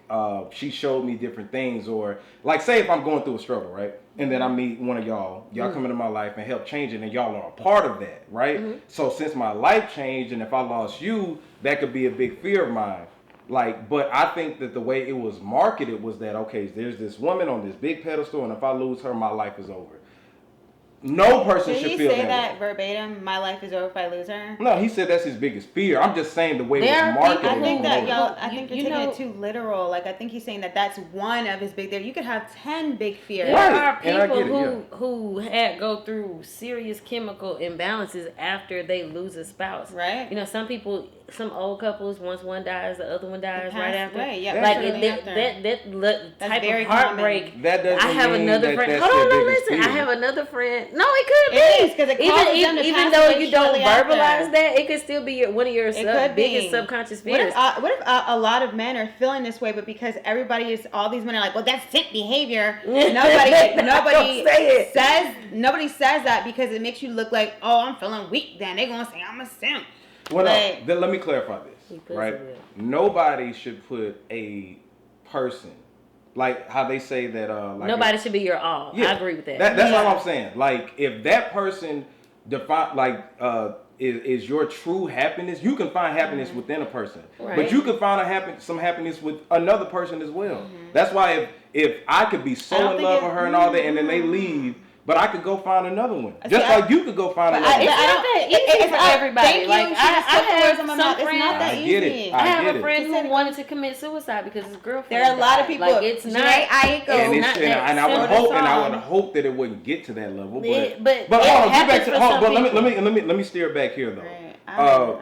Speaker 3: she showed me different things, or like, say if I'm going through a struggle, right? And then I meet one of y'all come into my life and help change it, and y'all are a part of that, right? So since my life changed, and if I lost you, that could be a big fear of mine. Like, but I think that the way it was marketed was that, okay, there's this woman on this big pedestal, and if I lose her, my life is over. No person
Speaker 5: Did
Speaker 3: should
Speaker 5: he
Speaker 3: feel
Speaker 5: say
Speaker 3: that
Speaker 5: that
Speaker 3: way.
Speaker 5: verbatim? My life is over if I lose her.
Speaker 3: No, he said that's his biggest fear. I'm just saying the way it
Speaker 4: There
Speaker 3: was
Speaker 4: are
Speaker 3: marketed.
Speaker 4: people
Speaker 5: I think
Speaker 3: was
Speaker 5: that
Speaker 3: promoted.
Speaker 5: y'all. I think you're
Speaker 4: You
Speaker 5: taking
Speaker 4: know-
Speaker 5: it too literal. Like I think he's saying that that's one of his big. You could have 10 big fears.
Speaker 4: There
Speaker 3: Right,
Speaker 4: are
Speaker 3: and I
Speaker 4: people
Speaker 3: get it,
Speaker 4: who had go through serious chemical imbalances after they lose a spouse.
Speaker 5: Right.
Speaker 4: You know, some people, some old couples, once one dies, the other one dies right
Speaker 5: Passed
Speaker 4: after.
Speaker 5: away, yeah,
Speaker 4: like
Speaker 5: shortly
Speaker 4: that
Speaker 5: after. That's
Speaker 4: type
Speaker 5: very
Speaker 4: of heartbreak.
Speaker 5: common.
Speaker 3: That doesn't
Speaker 4: I have
Speaker 3: mean
Speaker 4: another
Speaker 3: that
Speaker 4: friend.
Speaker 3: that's
Speaker 4: Hold on,
Speaker 3: their
Speaker 4: no,
Speaker 3: biggest
Speaker 4: listen. I
Speaker 3: fear.
Speaker 4: have another friend. No, it could be.
Speaker 5: It is, 'cause it causes them to
Speaker 4: even
Speaker 5: pass
Speaker 4: though
Speaker 5: away
Speaker 4: you don't
Speaker 5: shortly after.
Speaker 4: verbalize that, it could still be one of your
Speaker 5: It could
Speaker 4: biggest
Speaker 5: be.
Speaker 4: subconscious
Speaker 5: What
Speaker 4: fears.
Speaker 5: if a lot of men are feeling this way, but because all these men are like, well, that's simp behavior. Nobody
Speaker 4: say it.
Speaker 5: nobody says that because it makes you look like, oh, I'm feeling weak. Then they're gonna say I'm a simp.
Speaker 3: Well,
Speaker 5: Like-
Speaker 3: no, then let me clarify this,
Speaker 4: puts
Speaker 3: right?
Speaker 4: it in.
Speaker 3: Nobody should put a person, like how they say that, like
Speaker 4: Nobody should be your all.
Speaker 3: Yeah,
Speaker 4: I agree with that.
Speaker 3: That's
Speaker 5: Yeah.
Speaker 3: all I'm saying. Like, if that person is your true happiness, you can find happiness within a person,
Speaker 4: Right.
Speaker 3: but you can find some happiness with another person as well. That's why if I could be
Speaker 5: I
Speaker 3: so
Speaker 5: don't
Speaker 3: in
Speaker 5: think
Speaker 3: love
Speaker 5: it-
Speaker 3: with her and all that, and then they leave, But I could go find another one.
Speaker 5: See,
Speaker 3: Just like you could go find another one.
Speaker 4: It's not that easy for everybody.
Speaker 5: Thank you.
Speaker 4: Like
Speaker 5: She just took the words out of my mouth.
Speaker 4: some
Speaker 5: It's not that
Speaker 3: I
Speaker 5: easy.
Speaker 3: get it.
Speaker 4: I have
Speaker 3: get
Speaker 4: a
Speaker 3: it.
Speaker 4: friend who wanted to commit suicide because his girlfriend.
Speaker 5: There are a lot of people.
Speaker 4: Like it's not.
Speaker 5: I go.
Speaker 3: And,
Speaker 4: not that
Speaker 3: and I would
Speaker 4: simple.
Speaker 3: hope, and I would hope that it wouldn't get to that level. But
Speaker 4: It-
Speaker 3: but
Speaker 4: but
Speaker 3: hold
Speaker 4: it
Speaker 3: on, get back
Speaker 4: happens
Speaker 3: to
Speaker 4: for
Speaker 3: hold.
Speaker 4: some
Speaker 3: But
Speaker 4: people.
Speaker 3: let me steer back here though.
Speaker 5: Right. I don't know.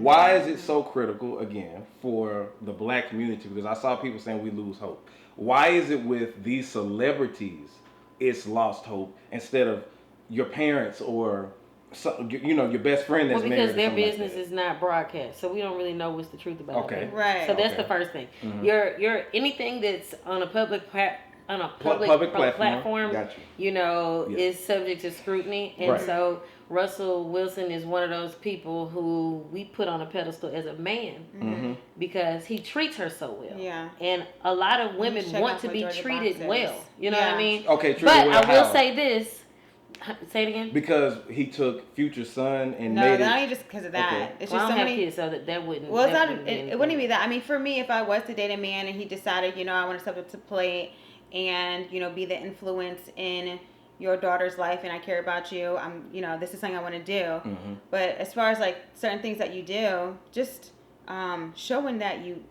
Speaker 3: Why is it so critical again for the black community? Because I saw people saying we lose hope. Why is it with these celebrities it's lost hope instead of your parents or your best friend that's
Speaker 4: Well,
Speaker 3: married?
Speaker 4: because their
Speaker 3: or something
Speaker 4: business
Speaker 3: like
Speaker 4: is not broadcast, so we don't really know what's the truth about
Speaker 3: Okay.
Speaker 4: it.
Speaker 5: Right.
Speaker 4: So that's
Speaker 3: Okay.
Speaker 4: the first thing.
Speaker 3: Mhm.
Speaker 4: Your anything that's on a public
Speaker 3: Public platform. Got you.
Speaker 4: know,
Speaker 3: Yeah.
Speaker 4: is subject to scrutiny, and
Speaker 3: Right.
Speaker 4: so Russell Wilson is one of those people who we put on a pedestal as a man
Speaker 3: Mm-hmm.
Speaker 4: because he treats her so well.
Speaker 5: Yeah.
Speaker 4: And a lot of women
Speaker 5: Check
Speaker 4: want
Speaker 5: out
Speaker 4: to
Speaker 5: what
Speaker 4: be
Speaker 5: Georgia
Speaker 4: treated
Speaker 5: Box says.
Speaker 4: well. You know
Speaker 5: Yeah.
Speaker 4: what I mean?
Speaker 3: Okay, treated
Speaker 4: But
Speaker 3: well
Speaker 4: I will
Speaker 3: how?
Speaker 4: say this. Say it again.
Speaker 3: Because he took Future's son and
Speaker 5: No,
Speaker 3: made it.
Speaker 5: not even just because of that.
Speaker 3: Okay.
Speaker 5: It's
Speaker 4: Well,
Speaker 5: just
Speaker 4: I don't
Speaker 5: so
Speaker 4: have
Speaker 5: many.
Speaker 4: kids, so that wouldn't.
Speaker 5: Well, it's
Speaker 4: that
Speaker 5: not.
Speaker 4: wouldn't be
Speaker 5: It wouldn't
Speaker 4: anything.
Speaker 5: be that. I mean, for me, if I was to date a man and he decided, I want to step up to plate and be the influence in your daughter's life, and I care about you. This is something I want to do.
Speaker 3: Mm-hmm.
Speaker 5: But as far as like certain things that you do, just showing that you.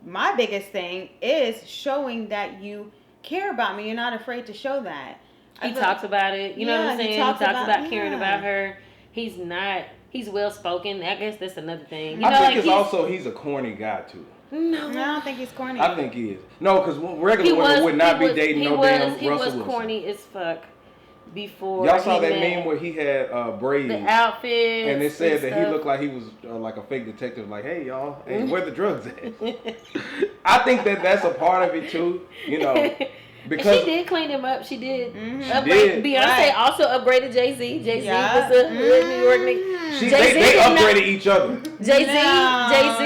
Speaker 5: My biggest thing is showing that you care about me. You're not afraid to show that.
Speaker 4: He talks about it. You know what I'm saying? He talks about caring
Speaker 5: yeah.
Speaker 4: about her. He's well spoken. I guess that's another thing.
Speaker 3: I think he's a corny guy too.
Speaker 5: No, I don't think he's corny.
Speaker 3: I think he is. No, because regular women would not be dating damn Russell
Speaker 4: He was
Speaker 3: Wilson.
Speaker 4: corny as fuck before.
Speaker 3: Y'all saw that
Speaker 4: met
Speaker 3: meme where he had braids.
Speaker 4: the outfit.
Speaker 3: And it said that he looked like he was like a fake detective. Like, hey, y'all, hey, where the drugs at? I think that's a part of it too, because
Speaker 4: and she did clean him up. She did.
Speaker 5: Mm-hmm.
Speaker 4: Upgrade.
Speaker 3: did.
Speaker 4: Beyonce
Speaker 5: Right.
Speaker 4: also upgraded Jay-Z. Jay-Z
Speaker 5: Yeah.
Speaker 4: was a hood New York nigga.
Speaker 3: they
Speaker 4: did not-
Speaker 3: upgraded each other.
Speaker 4: Jay-Z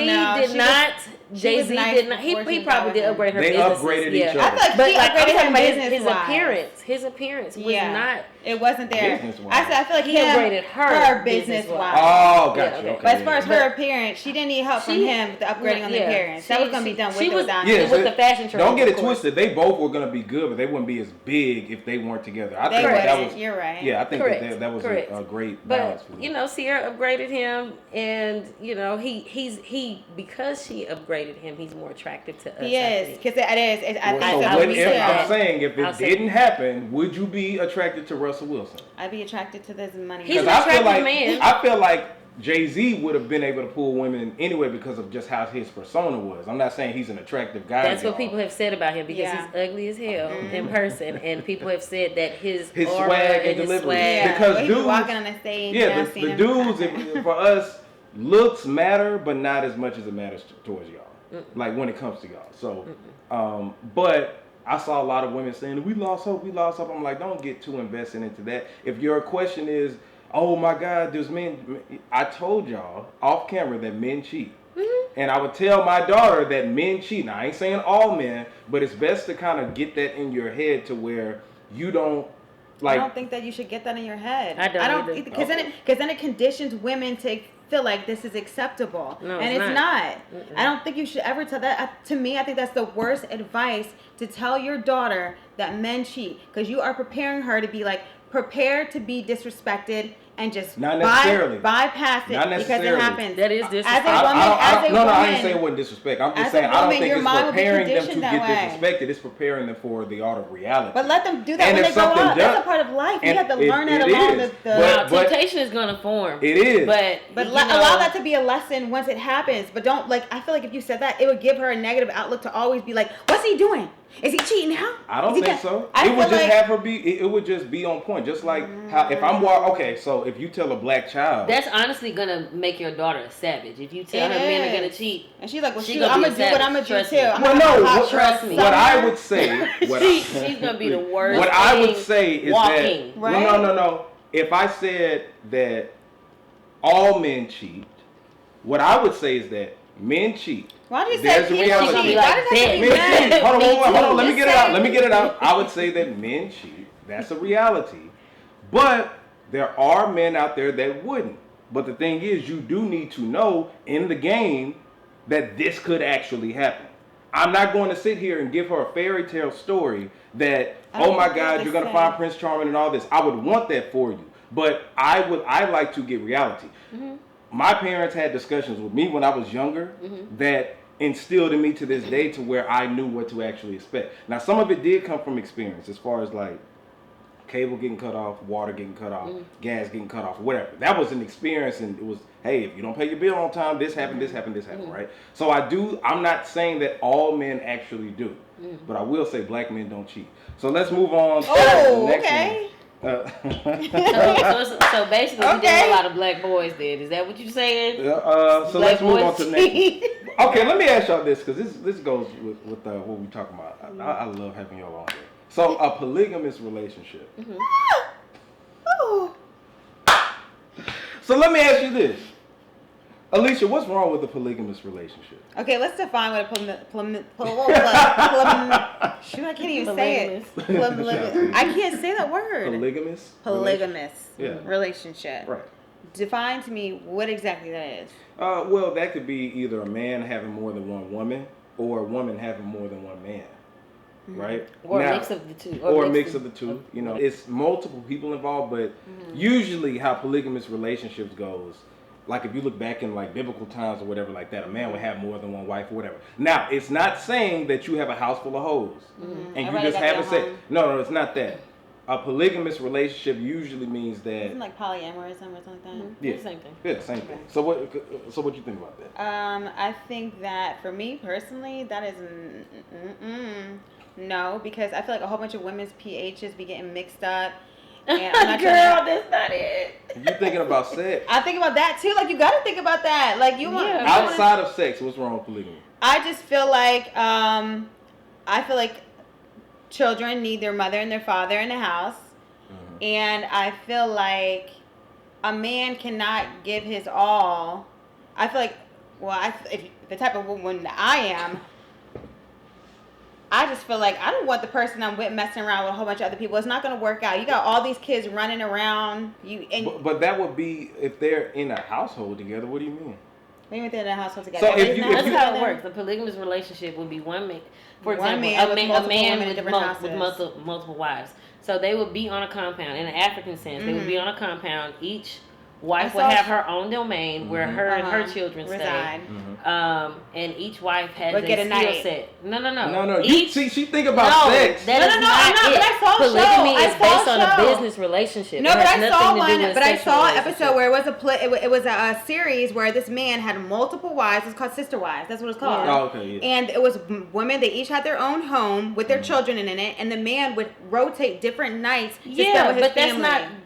Speaker 5: No,
Speaker 4: did
Speaker 5: she
Speaker 4: not.
Speaker 5: was
Speaker 4: Jay-Z
Speaker 5: nice
Speaker 4: did not.
Speaker 5: before
Speaker 4: He
Speaker 5: she
Speaker 4: probably
Speaker 5: got
Speaker 4: did
Speaker 5: with
Speaker 4: upgrade her
Speaker 3: They
Speaker 4: businesses.
Speaker 3: upgraded
Speaker 4: yeah.
Speaker 3: each
Speaker 5: I
Speaker 3: other.
Speaker 5: thought
Speaker 4: But
Speaker 5: she
Speaker 4: like I'm
Speaker 5: upgraded
Speaker 4: talking
Speaker 5: him
Speaker 4: about his
Speaker 5: business-wise.
Speaker 4: appearance. His appearance was not.
Speaker 5: It wasn't there.
Speaker 3: Business-wise.
Speaker 5: I feel like
Speaker 4: He upgraded her
Speaker 5: business
Speaker 4: business-wise.
Speaker 5: wise.
Speaker 3: Oh, gotcha.
Speaker 4: Yeah, okay.
Speaker 3: Okay.
Speaker 5: But as far as her
Speaker 4: But-
Speaker 5: appearance, she didn't need help from
Speaker 4: She-
Speaker 5: him with the upgrading on the
Speaker 4: yeah.
Speaker 5: appearance. That was gonna be done with
Speaker 4: she
Speaker 5: or
Speaker 4: was-
Speaker 5: without
Speaker 3: Yeah,
Speaker 5: him.
Speaker 3: so
Speaker 4: with the fashion trend.
Speaker 3: Don't get it
Speaker 4: of course.
Speaker 3: twisted. They both were gonna be good, but they wouldn't be as big if they weren't together. I
Speaker 5: They
Speaker 3: think that
Speaker 5: wouldn't.
Speaker 3: was.
Speaker 5: You're right.
Speaker 3: Yeah, I think
Speaker 4: Correct.
Speaker 3: that was
Speaker 4: Correct.
Speaker 3: a great balance
Speaker 4: But
Speaker 3: for them.
Speaker 4: Ciara upgraded him, and he because she upgraded him, he's more attractive to us.
Speaker 5: He is, because it is. I
Speaker 3: Well,
Speaker 5: think
Speaker 3: so
Speaker 5: so.
Speaker 3: when,
Speaker 4: we
Speaker 3: if,
Speaker 4: said
Speaker 3: I'm
Speaker 4: that.
Speaker 3: saying if
Speaker 4: I'll
Speaker 3: it
Speaker 4: say
Speaker 3: didn't happen, would you be attracted to Russell Wilson?
Speaker 5: I'd be attracted to this money.
Speaker 4: He's an
Speaker 3: I feel
Speaker 4: attractive
Speaker 3: like
Speaker 4: man.
Speaker 3: I feel like Jay-Z would have been able to pull women anyway because of just how his persona was. I'm not saying he's an attractive guy.
Speaker 4: That's
Speaker 3: at
Speaker 4: what
Speaker 3: all.
Speaker 4: people have said about him because
Speaker 5: Yeah.
Speaker 4: he's ugly as hell in person, and people have said that his aura
Speaker 3: swag and
Speaker 4: his
Speaker 3: delivery.
Speaker 4: swag.
Speaker 5: Yeah,
Speaker 3: because
Speaker 5: he be
Speaker 3: dudes-
Speaker 5: walking on the stage.
Speaker 3: Yeah,
Speaker 5: I've
Speaker 3: the
Speaker 5: seen him.
Speaker 3: dudes for us, looks matter, but not as much as it matters towards y'all. Like when it comes to y'all. So, but I saw a lot of women saying we lost hope. I'm like, don't get too invested into that. If your question is, oh my God, there's men. I told y'all off camera that men cheat. And I would tell my daughter that men cheat. Now, I ain't saying all men, but it's best to kind of get that in your head to where you don't
Speaker 5: I don't think that you should get that in your head.
Speaker 4: I don't either.
Speaker 5: Because then it conditions women to feel like this is acceptable,
Speaker 4: No,
Speaker 5: and
Speaker 4: it's
Speaker 5: it's not. I don't think you should ever tell that. To me, I think that's the worst advice to tell your daughter that men cheat, because you are preparing her to be prepared to be disrespected and just
Speaker 3: Not necessarily.
Speaker 5: bypass it
Speaker 3: Not
Speaker 5: because it
Speaker 3: necessarily.
Speaker 5: happens.
Speaker 4: That is
Speaker 5: As
Speaker 4: disrespectful.
Speaker 5: a woman,
Speaker 3: I didn't say it wasn't disrespect. I'm just
Speaker 5: as a
Speaker 3: saying I don't
Speaker 5: woman,
Speaker 3: think
Speaker 5: your
Speaker 3: it's
Speaker 5: mind will be
Speaker 3: preparing them to
Speaker 5: conditioned
Speaker 3: get
Speaker 5: that way.
Speaker 3: disrespected. It's preparing them for the art of reality.
Speaker 5: But let them do that
Speaker 3: And
Speaker 5: when
Speaker 3: if
Speaker 5: they grow
Speaker 3: something
Speaker 5: up. That's
Speaker 3: does-
Speaker 5: a part of life. You
Speaker 3: and
Speaker 5: have to learn that
Speaker 3: it
Speaker 5: along
Speaker 3: is.
Speaker 5: the
Speaker 4: Now,
Speaker 3: But-
Speaker 4: temptation is gonna form.
Speaker 3: It is.
Speaker 4: But
Speaker 5: allow that to be a lesson once it happens. But don't I feel like if you said that, it would give her a negative outlook to always be like, what's he doing? Is he cheating now?
Speaker 3: I don't
Speaker 5: Is he
Speaker 3: think
Speaker 5: ca-"
Speaker 3: so.
Speaker 5: I
Speaker 3: It would
Speaker 5: feel
Speaker 3: just
Speaker 5: like-
Speaker 3: have her be. It would just be on point. Just like how if I'm okay. So if you tell a black child,
Speaker 4: that's honestly gonna make your daughter a savage. If you tell her men are gonna cheat,
Speaker 5: And she's like, well,
Speaker 4: She
Speaker 5: shoot,
Speaker 4: gonna
Speaker 5: I'm
Speaker 4: be
Speaker 5: going to
Speaker 4: a
Speaker 5: do what
Speaker 4: savage.
Speaker 5: I'm going to do
Speaker 4: Trust
Speaker 5: too.
Speaker 4: me.
Speaker 5: I'm
Speaker 3: well,
Speaker 5: gonna have a
Speaker 3: no.
Speaker 5: hot
Speaker 3: What,
Speaker 4: trust me.
Speaker 3: what I would say,
Speaker 4: she's gonna be the worst.
Speaker 3: what I would
Speaker 4: thing
Speaker 3: say is
Speaker 4: walking.
Speaker 3: that
Speaker 5: Right?
Speaker 3: no. If I said that all men cheat, what I would say is that men cheat.
Speaker 5: Why do you say
Speaker 3: There's a
Speaker 5: people
Speaker 3: reality.
Speaker 5: cheat?
Speaker 4: Be
Speaker 5: Why
Speaker 4: like
Speaker 5: does that have to be
Speaker 3: Men
Speaker 5: men?
Speaker 3: cheat. Hold on. Let me
Speaker 5: Just
Speaker 3: get it
Speaker 5: say-
Speaker 3: out. Let me get it out. I would say that men cheat. That's a reality. But there are men out there that wouldn't. But the thing is, you do need to know in the game that this could actually happen. I'm not going to sit here and give her a fairy tale story that,
Speaker 5: I don't
Speaker 3: oh my
Speaker 5: think
Speaker 3: God,
Speaker 5: they
Speaker 3: you're going to
Speaker 5: say.
Speaker 3: find Prince Charming and all this. I would want that for you. But I like to get reality.
Speaker 4: Mm-hmm.
Speaker 3: My parents had discussions with me when I was younger that instilled in me to this day to where I knew what to actually expect. Now, some of it did come from experience as far as like cable getting cut off, water getting cut off, gas getting cut off, whatever. That was an experience, and it was, hey, if you don't pay your bill on time, this happened, this happened, this happened, right? So I'm not saying that all men actually do, but I will say black men don't cheat. So let's move on to the next
Speaker 5: okay.
Speaker 3: one.
Speaker 4: So basically, we deal with a lot of black boys. Then is that what you're saying?
Speaker 3: So
Speaker 4: Black
Speaker 3: let's move
Speaker 4: boys
Speaker 3: on to the next
Speaker 4: cheat.
Speaker 3: one. Okay, let me ask y'all this, because this goes with what we talking about. I love having y'all on here. So a polygamous relationship.
Speaker 5: Ooh.
Speaker 3: So let me ask you this. Alicia, what's wrong with a polygamous relationship?
Speaker 5: Okay, let's define what a shoot, I can't even say it. I can't say that word.
Speaker 3: Polygamous? Yeah.
Speaker 5: Relationship.
Speaker 3: Right.
Speaker 5: Define to me what exactly that is.
Speaker 3: Well, that could be either a man having more than one woman or a woman having more than one man. Right?
Speaker 4: Or
Speaker 3: Now,
Speaker 4: a mix of the two.
Speaker 3: Or a mix of the two. You know, it's multiple people involved, but usually how polygamous relationships goes, like if you look back in like biblical times or whatever like that, a man would have more than one wife or whatever. Now, it's not saying that you have a house full of hoes and
Speaker 5: Everybody
Speaker 3: you just
Speaker 5: got
Speaker 3: having
Speaker 5: their
Speaker 3: sex.
Speaker 5: home.
Speaker 3: No, it's not that. A polygamous relationship usually means that.
Speaker 5: Isn't like polyamorism or something like that?
Speaker 3: Yeah,
Speaker 4: Same thing.
Speaker 3: Yeah, same thing. So what you think about that?
Speaker 5: I think that for me personally, that is no, because I feel like a whole bunch of women's pHs be getting mixed up. And I'm not
Speaker 4: Girl, that's not it.
Speaker 3: You thinking about sex?
Speaker 5: I think about that too. Like you got to think about that. Like you want
Speaker 3: Outside of sex, what's wrong with polygamy?
Speaker 5: I just feel like children need their mother and their father in the house, and I feel like a man cannot give his all. I feel like, if the type of woman that I am, I just feel like I don't want the person I'm with messing around with a whole bunch of other people. It's not going to work out. You got all these kids running around.
Speaker 3: But that would be if they're in a household together. What do you mean?
Speaker 5: Maybe they're in a household together.
Speaker 3: So if you-
Speaker 4: That's how it works. The polygamous relationship would be one man. For
Speaker 5: One
Speaker 4: example,
Speaker 5: man with
Speaker 4: a
Speaker 5: multiple
Speaker 4: man
Speaker 5: women in
Speaker 4: with,
Speaker 5: different
Speaker 4: multiple wives. So they would be on a compound. In an African sense, they would be on a compound. Each wife would have her own domain where her and her children
Speaker 5: reside.
Speaker 4: stay. And each wife has
Speaker 5: But
Speaker 4: a
Speaker 5: get a
Speaker 4: skill
Speaker 5: night.
Speaker 4: set. No.
Speaker 3: No.
Speaker 4: Each,
Speaker 3: She think about sex.
Speaker 4: That is
Speaker 5: I'm
Speaker 4: not
Speaker 5: not.
Speaker 4: it.
Speaker 5: But I saw a
Speaker 4: Polygamy
Speaker 5: show.
Speaker 4: is based on a business relationship.
Speaker 5: No,
Speaker 4: It
Speaker 5: but
Speaker 4: has
Speaker 5: I
Speaker 4: nothing
Speaker 5: saw
Speaker 4: to do
Speaker 5: one.
Speaker 4: with
Speaker 5: But I
Speaker 4: sexual
Speaker 5: saw an
Speaker 4: relationship.
Speaker 5: episode where it was a series where this man had multiple wives. It's called Sister Wives. That's what it's called.
Speaker 3: Oh, okay, yeah.
Speaker 5: And it was women. They each had their own home with their children in it, and the man would rotate different nights to spend with his
Speaker 4: but
Speaker 5: family.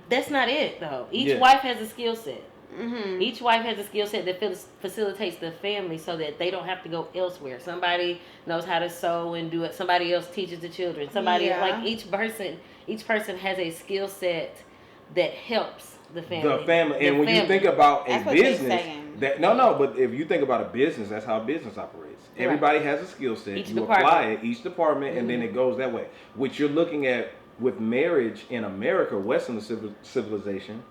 Speaker 4: that's not it though. Each
Speaker 3: Yeah.
Speaker 4: wife has a skill set. Each wife has a skill set that facilitates the family so that they don't have to go elsewhere. Somebody knows how to sew and do it. Somebody else teaches the children. Somebody like each person has a skill set that helps the family.
Speaker 3: And when you think about a
Speaker 5: That's what they're
Speaker 3: business,
Speaker 5: saying.
Speaker 3: but if you think about a business, that's how a business operates. Everybody has a skill set.
Speaker 4: Each
Speaker 3: you
Speaker 4: department.
Speaker 3: apply it, each department, and then it goes that way. Which you're looking at with marriage in America, Western civilization.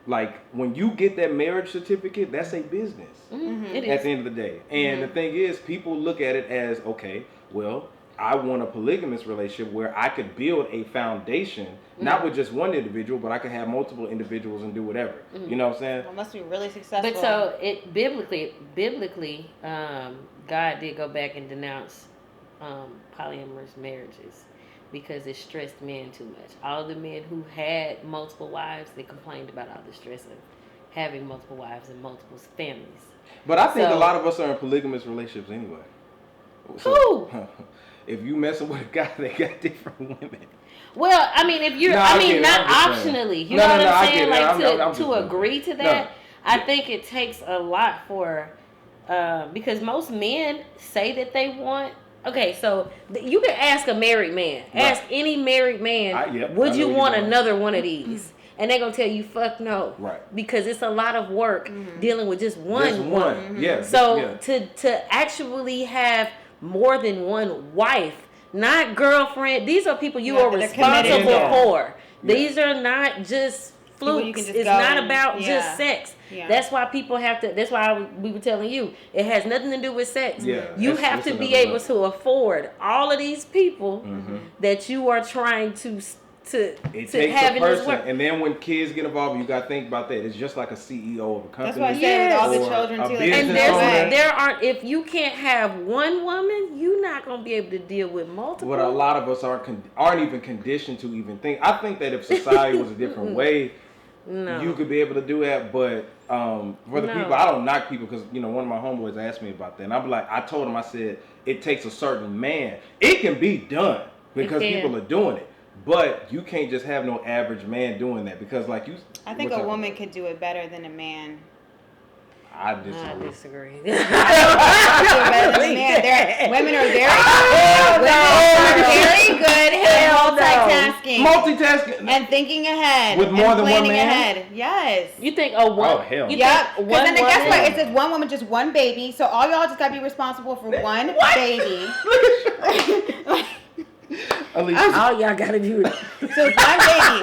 Speaker 3: Like when you get that marriage certificate, that's a business
Speaker 4: It
Speaker 3: at
Speaker 4: is.
Speaker 3: the end of the day. And the thing is, people look at it as, okay, well, I want a polygamous relationship where I could build a foundation, not with just one individual, but I could have multiple individuals and do whatever. You know what I'm saying?
Speaker 5: It must be really successful.
Speaker 4: But so it biblically, God did go back and denounce polyamorous marriages because it stressed men too much. All the men who had multiple wives, they complained about all the stress of having multiple wives and multiple families.
Speaker 3: But I think
Speaker 4: So-
Speaker 3: a lot of us are in polygamous relationships anyway.
Speaker 4: Who?
Speaker 3: If you messing with a guy that got different women.
Speaker 4: Well, I mean, if you're,
Speaker 3: No,
Speaker 4: I
Speaker 3: I
Speaker 4: mean,
Speaker 3: get it.
Speaker 4: not
Speaker 3: I'm just saying.
Speaker 4: optionally. You
Speaker 3: No,
Speaker 4: know
Speaker 3: no,
Speaker 4: what
Speaker 3: I
Speaker 4: I'm
Speaker 3: get
Speaker 4: saying?
Speaker 3: it.
Speaker 4: Like
Speaker 3: I'm just
Speaker 4: to agree to that,
Speaker 3: No.
Speaker 4: I think it takes a lot for, because most men say that they want. Okay, so you can ask a married man.
Speaker 3: Right.
Speaker 4: Ask any married man,
Speaker 3: Yep,
Speaker 4: would
Speaker 3: I
Speaker 4: you
Speaker 3: know
Speaker 4: want
Speaker 3: you're
Speaker 4: another one of these? And they're going to tell you, fuck no.
Speaker 3: Right.
Speaker 4: Because it's a lot of work dealing with just one
Speaker 3: Just one.
Speaker 4: woman.
Speaker 3: Yeah.
Speaker 4: So
Speaker 3: yeah.
Speaker 4: to actually have more than one wife, not girlfriend, these are people you are
Speaker 5: They're committed.
Speaker 4: responsible
Speaker 3: Yeah.
Speaker 4: for. These are not just
Speaker 5: you can
Speaker 4: flukes.
Speaker 5: just
Speaker 4: It's
Speaker 5: go
Speaker 4: not
Speaker 5: and-
Speaker 4: about
Speaker 5: yeah.
Speaker 4: just sex.
Speaker 5: Yeah.
Speaker 4: That's why people have to. That's why we were telling you it has nothing to do with sex.
Speaker 3: Yeah,
Speaker 4: You
Speaker 3: it's-
Speaker 4: have
Speaker 3: it's
Speaker 4: to be
Speaker 3: another
Speaker 4: able
Speaker 3: level.
Speaker 4: to afford all of these people
Speaker 3: Mm-hmm.
Speaker 4: that you are trying to
Speaker 3: It
Speaker 4: have
Speaker 3: takes
Speaker 4: in
Speaker 3: a
Speaker 4: this
Speaker 3: person,
Speaker 4: work.
Speaker 3: and then when kids get involved, you got to think about that. It's just like a CEO of a company.
Speaker 5: That's why I said with all the
Speaker 3: or
Speaker 5: children
Speaker 3: a
Speaker 5: too. Like,
Speaker 3: business
Speaker 4: And
Speaker 5: there's no
Speaker 3: owner.
Speaker 5: way.
Speaker 4: there aren't. If you can't have one woman, you're not gonna be able to deal with multiple.
Speaker 3: But a lot of us aren't even conditioned to even think. I think that if society was a different way,
Speaker 4: No.
Speaker 3: you could be able to do that. But for the
Speaker 4: No.
Speaker 3: people, I don't knock people because one of my homeboys asked me about that, and I'm like, I told him, I said it takes a certain man. It can be done because
Speaker 4: can.
Speaker 3: people are doing it, but you can't just have no average man doing that because, like you,
Speaker 5: I think
Speaker 3: we're
Speaker 5: a
Speaker 3: talking
Speaker 5: woman
Speaker 3: about-
Speaker 5: could do it better than a man.
Speaker 3: I
Speaker 4: I
Speaker 3: disagree.
Speaker 4: disagree.
Speaker 5: Do it better than a man. Women are very good at
Speaker 4: Hell no.
Speaker 5: multitasking
Speaker 3: Multitasking.
Speaker 5: and thinking ahead
Speaker 3: With more
Speaker 5: and
Speaker 3: than one
Speaker 5: planning
Speaker 3: man?
Speaker 5: ahead. Yes.
Speaker 4: You think a one?
Speaker 3: Oh, hell.
Speaker 4: You
Speaker 5: Yep.
Speaker 4: think
Speaker 5: Because then guess what? It
Speaker 4: woman-
Speaker 5: says one woman, just one baby. So all y'all just gotta be responsible for one baby.
Speaker 3: Alicia.
Speaker 4: All y'all gotta do it.
Speaker 5: So one baby.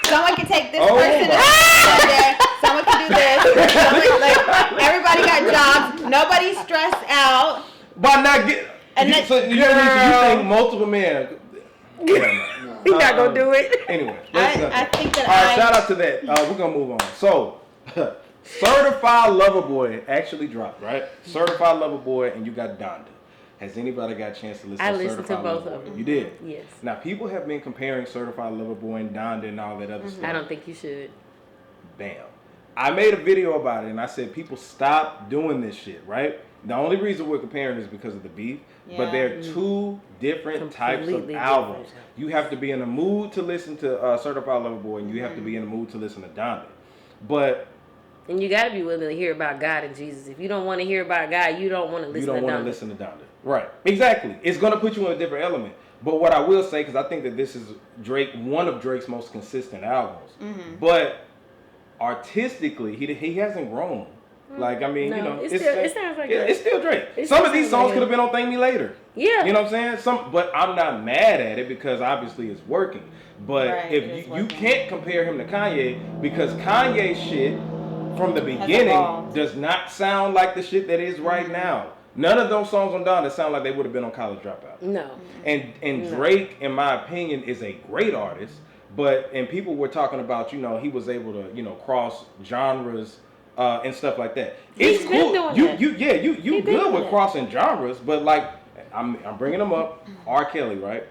Speaker 5: Someone can take this
Speaker 3: Oh
Speaker 5: person
Speaker 3: my.
Speaker 5: there. Someone can do this. Someone, like, everybody got jobs. Nobody's stressed out.
Speaker 3: By not get.
Speaker 5: And
Speaker 3: you,
Speaker 5: that-
Speaker 3: so you think multiple men?
Speaker 4: He not gonna do it.
Speaker 3: Anyway,
Speaker 5: I think that
Speaker 3: all right, shout out to that. We're gonna move on. So, Certified Lover Boy actually dropped, right? Certified Lover Boy, and you got Donda. Has anybody got a chance to listen
Speaker 4: I
Speaker 3: to
Speaker 4: listened to
Speaker 3: Certified
Speaker 4: both
Speaker 3: Lover
Speaker 4: of
Speaker 3: Boy?
Speaker 4: them.
Speaker 3: You did?
Speaker 4: Yes.
Speaker 3: Now, people have been comparing Certified Lover Boy and Donda and all that other stuff.
Speaker 4: I don't think you should.
Speaker 3: Bam. I made a video about it, and I said, people stop doing this shit, right? The only reason we're comparing is because of the beef, but
Speaker 5: Yeah.
Speaker 3: they're two different types of
Speaker 4: Completely
Speaker 3: albums.
Speaker 4: different.
Speaker 3: You have to be in a mood to listen to Certified Lover Boy, and you have to be in a mood to listen to Donda. But
Speaker 4: And you gotta be willing to hear about God and Jesus. If you don't want to hear about God, you don't want to
Speaker 3: you
Speaker 4: listen
Speaker 3: don't
Speaker 4: to
Speaker 3: want
Speaker 4: Donda.
Speaker 3: to listen to Donda. Right. Exactly. It's going to put you in a different element. But what I will say, because I think that this is one of Drake's most consistent albums. But artistically, he hasn't grown. Like, I mean,
Speaker 4: No,
Speaker 3: it's
Speaker 4: it sounds like Drake.
Speaker 3: It's still Drake.
Speaker 4: It
Speaker 3: Some
Speaker 4: still
Speaker 3: of these
Speaker 4: sounds
Speaker 3: songs
Speaker 4: like
Speaker 3: could have
Speaker 4: him.
Speaker 3: been on Thank Me Later.
Speaker 4: Yeah.
Speaker 3: You know what I'm saying? But I'm not mad at it because obviously it's working. But
Speaker 5: Right, it is
Speaker 3: if you
Speaker 5: working.
Speaker 3: can't compare him to Kanye because Kanye's shit from the beginning
Speaker 5: evolved.
Speaker 3: does not sound like the shit that is right now. None of those songs on Donda sound like they would have been on College Dropout.
Speaker 4: No.
Speaker 3: And Drake, in my opinion, is a great artist. And people were talking about, he was able to, cross genres and stuff like that.
Speaker 4: He's
Speaker 3: It's
Speaker 4: been
Speaker 3: cool.
Speaker 4: doing
Speaker 3: You
Speaker 4: that.
Speaker 3: you
Speaker 4: been
Speaker 3: good
Speaker 4: doing
Speaker 3: with
Speaker 4: that.
Speaker 3: crossing genres, but like I'm bringing them up. R. Kelly, right?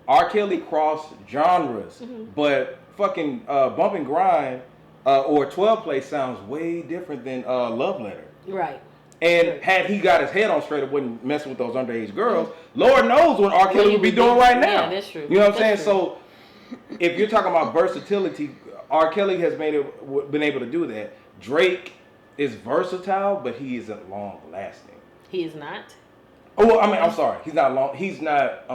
Speaker 3: R. Kelly crossed genres, but fucking Bump and Grind or 12 Play sounds way different than Love Letter.
Speaker 4: Right.
Speaker 3: And had he got his head on straight, it wouldn't mess with those underage girls. Lord knows what R. Kelly
Speaker 4: he
Speaker 3: would be
Speaker 4: would
Speaker 3: doing
Speaker 4: do.
Speaker 3: right now.
Speaker 4: Yeah, that's true.
Speaker 3: You know what I'm saying?
Speaker 4: That's
Speaker 3: So if you're talking about versatility, R. Kelly has been able to do that. Drake is versatile, but he isn't long lasting.
Speaker 4: He is not.
Speaker 3: Oh, well, I'm sorry. He's not long. He's not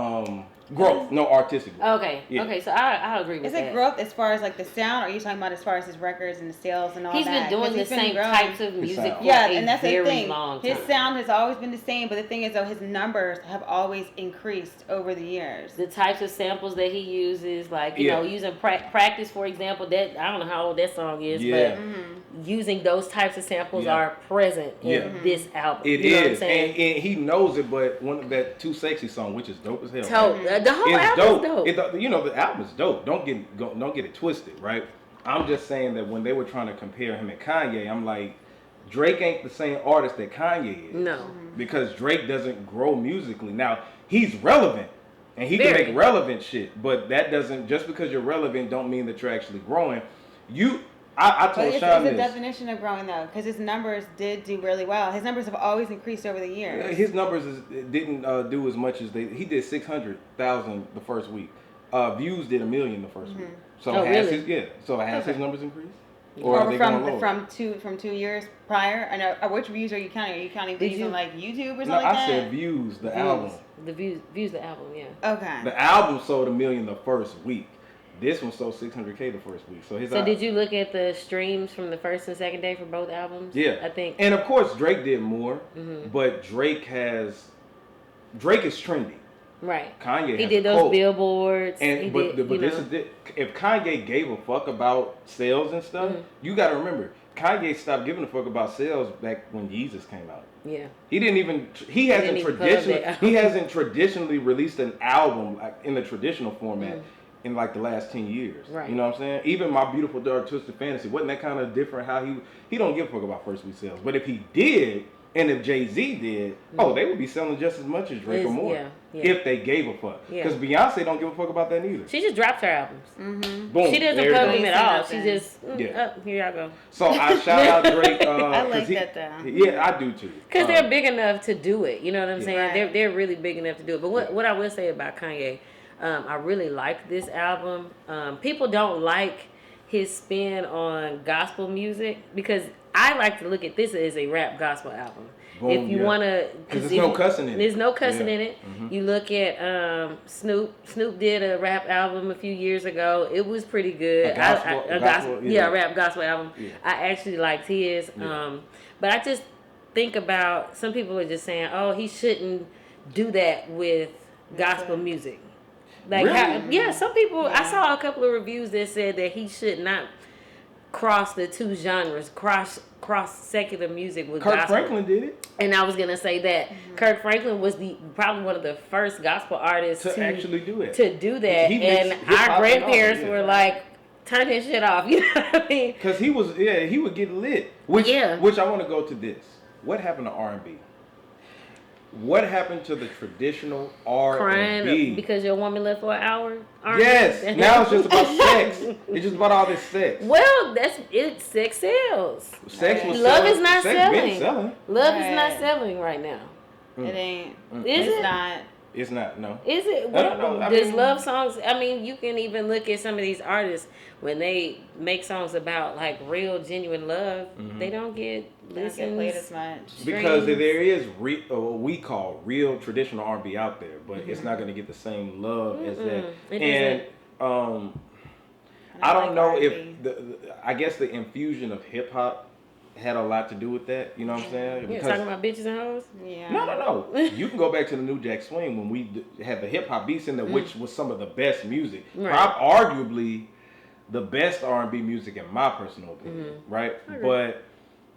Speaker 3: growth. No artistic growth.
Speaker 4: Okay.
Speaker 3: Yeah.
Speaker 4: Okay. So I agree with
Speaker 5: Is
Speaker 4: that.
Speaker 5: it growth as far as like the sound, or are you talking about as far as his records and the sales and all
Speaker 4: He's
Speaker 5: that?
Speaker 4: been doing
Speaker 5: 'Cause
Speaker 4: the
Speaker 5: he's been
Speaker 4: same
Speaker 5: growing.
Speaker 4: types of music
Speaker 3: sound.
Speaker 4: for
Speaker 5: Yeah,
Speaker 4: a
Speaker 5: and that's the
Speaker 4: very
Speaker 5: thing.
Speaker 4: long time.
Speaker 5: His sound has always been the same, but the thing is, though, his numbers have always increased over the years.
Speaker 4: The types of samples that he uses, like you
Speaker 3: Yeah.
Speaker 4: know, using practice, for example. That I don't know how old that song is,
Speaker 3: Yeah.
Speaker 4: but using those types of samples
Speaker 3: Yeah.
Speaker 4: are present in
Speaker 3: Yeah.
Speaker 4: this album.
Speaker 3: It
Speaker 4: you know what I'm
Speaker 3: is,
Speaker 4: saying?
Speaker 3: and he knows it. But one of that Too Sexy song, which is dope as hell.
Speaker 4: So the whole
Speaker 3: It's
Speaker 4: album's
Speaker 3: dope.
Speaker 4: dope.
Speaker 3: The album is dope. Don't get it twisted, right? I'm just saying that when they were trying to compare him and Kanye, I'm like, Drake ain't the same artist that Kanye is.
Speaker 4: No.
Speaker 3: Because Drake doesn't grow musically. Now he's relevant, and he
Speaker 4: Very.
Speaker 3: can make relevant shit. But that doesn't just because you're relevant don't mean that you're actually growing. I
Speaker 5: But
Speaker 3: told
Speaker 5: it's
Speaker 3: Sean
Speaker 5: a
Speaker 3: this.
Speaker 5: definition of growing, though, because his numbers did do really well. His numbers have always increased over the years.
Speaker 3: His numbers didn't do as much as he did 600,000 the first week. Views did 1 million the first week. So
Speaker 4: Oh,
Speaker 3: has
Speaker 4: really?
Speaker 3: has his
Speaker 5: Okay.
Speaker 3: numbers increased? Or are
Speaker 5: Or
Speaker 3: they going lower?
Speaker 5: from 2 years prior. I know. Which views are you counting? Are you counting
Speaker 4: Did
Speaker 5: views
Speaker 4: you-
Speaker 5: on like YouTube or something
Speaker 3: No,
Speaker 5: like
Speaker 3: I
Speaker 5: that?
Speaker 3: said views, the album.
Speaker 4: The views the album, yeah.
Speaker 5: Okay.
Speaker 3: The album sold 1 million the first week. This one sold 600K the first week. So
Speaker 4: So did you look at the streams from the first and second day for both albums?
Speaker 3: Yeah,
Speaker 4: I think.
Speaker 3: And of course, Drake did more,
Speaker 4: Mm-hmm.
Speaker 3: but Drake is trendy. Kanye
Speaker 4: He
Speaker 3: has
Speaker 4: did
Speaker 3: a
Speaker 4: those
Speaker 3: cult.
Speaker 4: billboards.
Speaker 3: And but this is if Kanye gave a fuck about sales and stuff, you got to remember Kanye stopped giving a fuck about sales back when Yeezus came out.
Speaker 4: Yeah.
Speaker 3: He hasn't traditionally released an album like in the traditional format in like the last 10 years.
Speaker 4: Right.
Speaker 3: You know what I'm saying? Even My Beautiful Dark Twisted Fantasy wasn't that kind of different. How he don't give a fuck about first week sales, but if he did. And if Jay-Z did, they would be selling just as much as Drake or more if they gave a fuck. Because Beyonce don't give a fuck about that neither.
Speaker 4: She just drops her albums.
Speaker 3: Boom.
Speaker 4: She doesn't cover them at all. She just, here y'all go.
Speaker 3: So I shout out Drake.
Speaker 5: I like that though.
Speaker 3: Yeah, I do too.
Speaker 4: Because they're big enough to do it. You know what I'm saying?
Speaker 5: Right.
Speaker 4: They're really big enough to do it. But what I will say about Kanye, I really like this album. People don't like his spin on gospel music because I like to look at this as a rap gospel album.
Speaker 3: Boom,
Speaker 4: if you want to,
Speaker 3: because there's no cussing in it.
Speaker 4: There's no cussing in it. You look at Snoop. Snoop did a rap album a few years ago. It was pretty good.
Speaker 3: A
Speaker 4: rap gospel album. Yeah. I actually liked his. Yeah. But I just think about some people are just saying, oh, he shouldn't do that with gospel music. Like,
Speaker 3: really?
Speaker 4: Some people. Yeah. I saw a couple of reviews that said that he should not cross the two genres, cross secular music with
Speaker 3: gospel.
Speaker 4: Kirk
Speaker 3: Franklin did it.
Speaker 4: And I was gonna say that Kirk Franklin was probably one of the first gospel artists
Speaker 3: to actually do it.
Speaker 4: To do that, and our grandparents were like, "Turn his shit off." You know what I mean?
Speaker 3: Because he would get lit. Which I want to go to this. What happened to R&B? What happened to the traditional R&B?
Speaker 4: Crying because your woman left for an hour?
Speaker 3: Yes. Now it's just about sex. It's just about all this sex.
Speaker 4: Well, that's it. Sex sells.
Speaker 3: Sex was
Speaker 4: Love
Speaker 3: selling.
Speaker 4: is not
Speaker 3: sex
Speaker 4: selling.
Speaker 3: Been selling.
Speaker 4: Love is not selling right now.
Speaker 5: It ain't.
Speaker 4: It's
Speaker 5: not.
Speaker 3: It's not. No.
Speaker 4: Is it? There's love songs. I mean, you can even look at some of these artists when they make songs about like real, genuine love. They don't get listened
Speaker 5: played as much
Speaker 3: because there is what we call real traditional R&B out there, but it's not going to get the same love as that. And I don't know if I guess the infusion of hip hop had a lot to do with that. You know what I'm saying?
Speaker 4: You're talking about bitches and hoes?
Speaker 5: Yeah.
Speaker 3: No. You can go back to the New Jack Swing when we had the hip hop beats in there, which was some of the best music.
Speaker 4: Right.
Speaker 3: Arguably the best R&B music in my personal opinion, right?
Speaker 4: Okay.
Speaker 3: But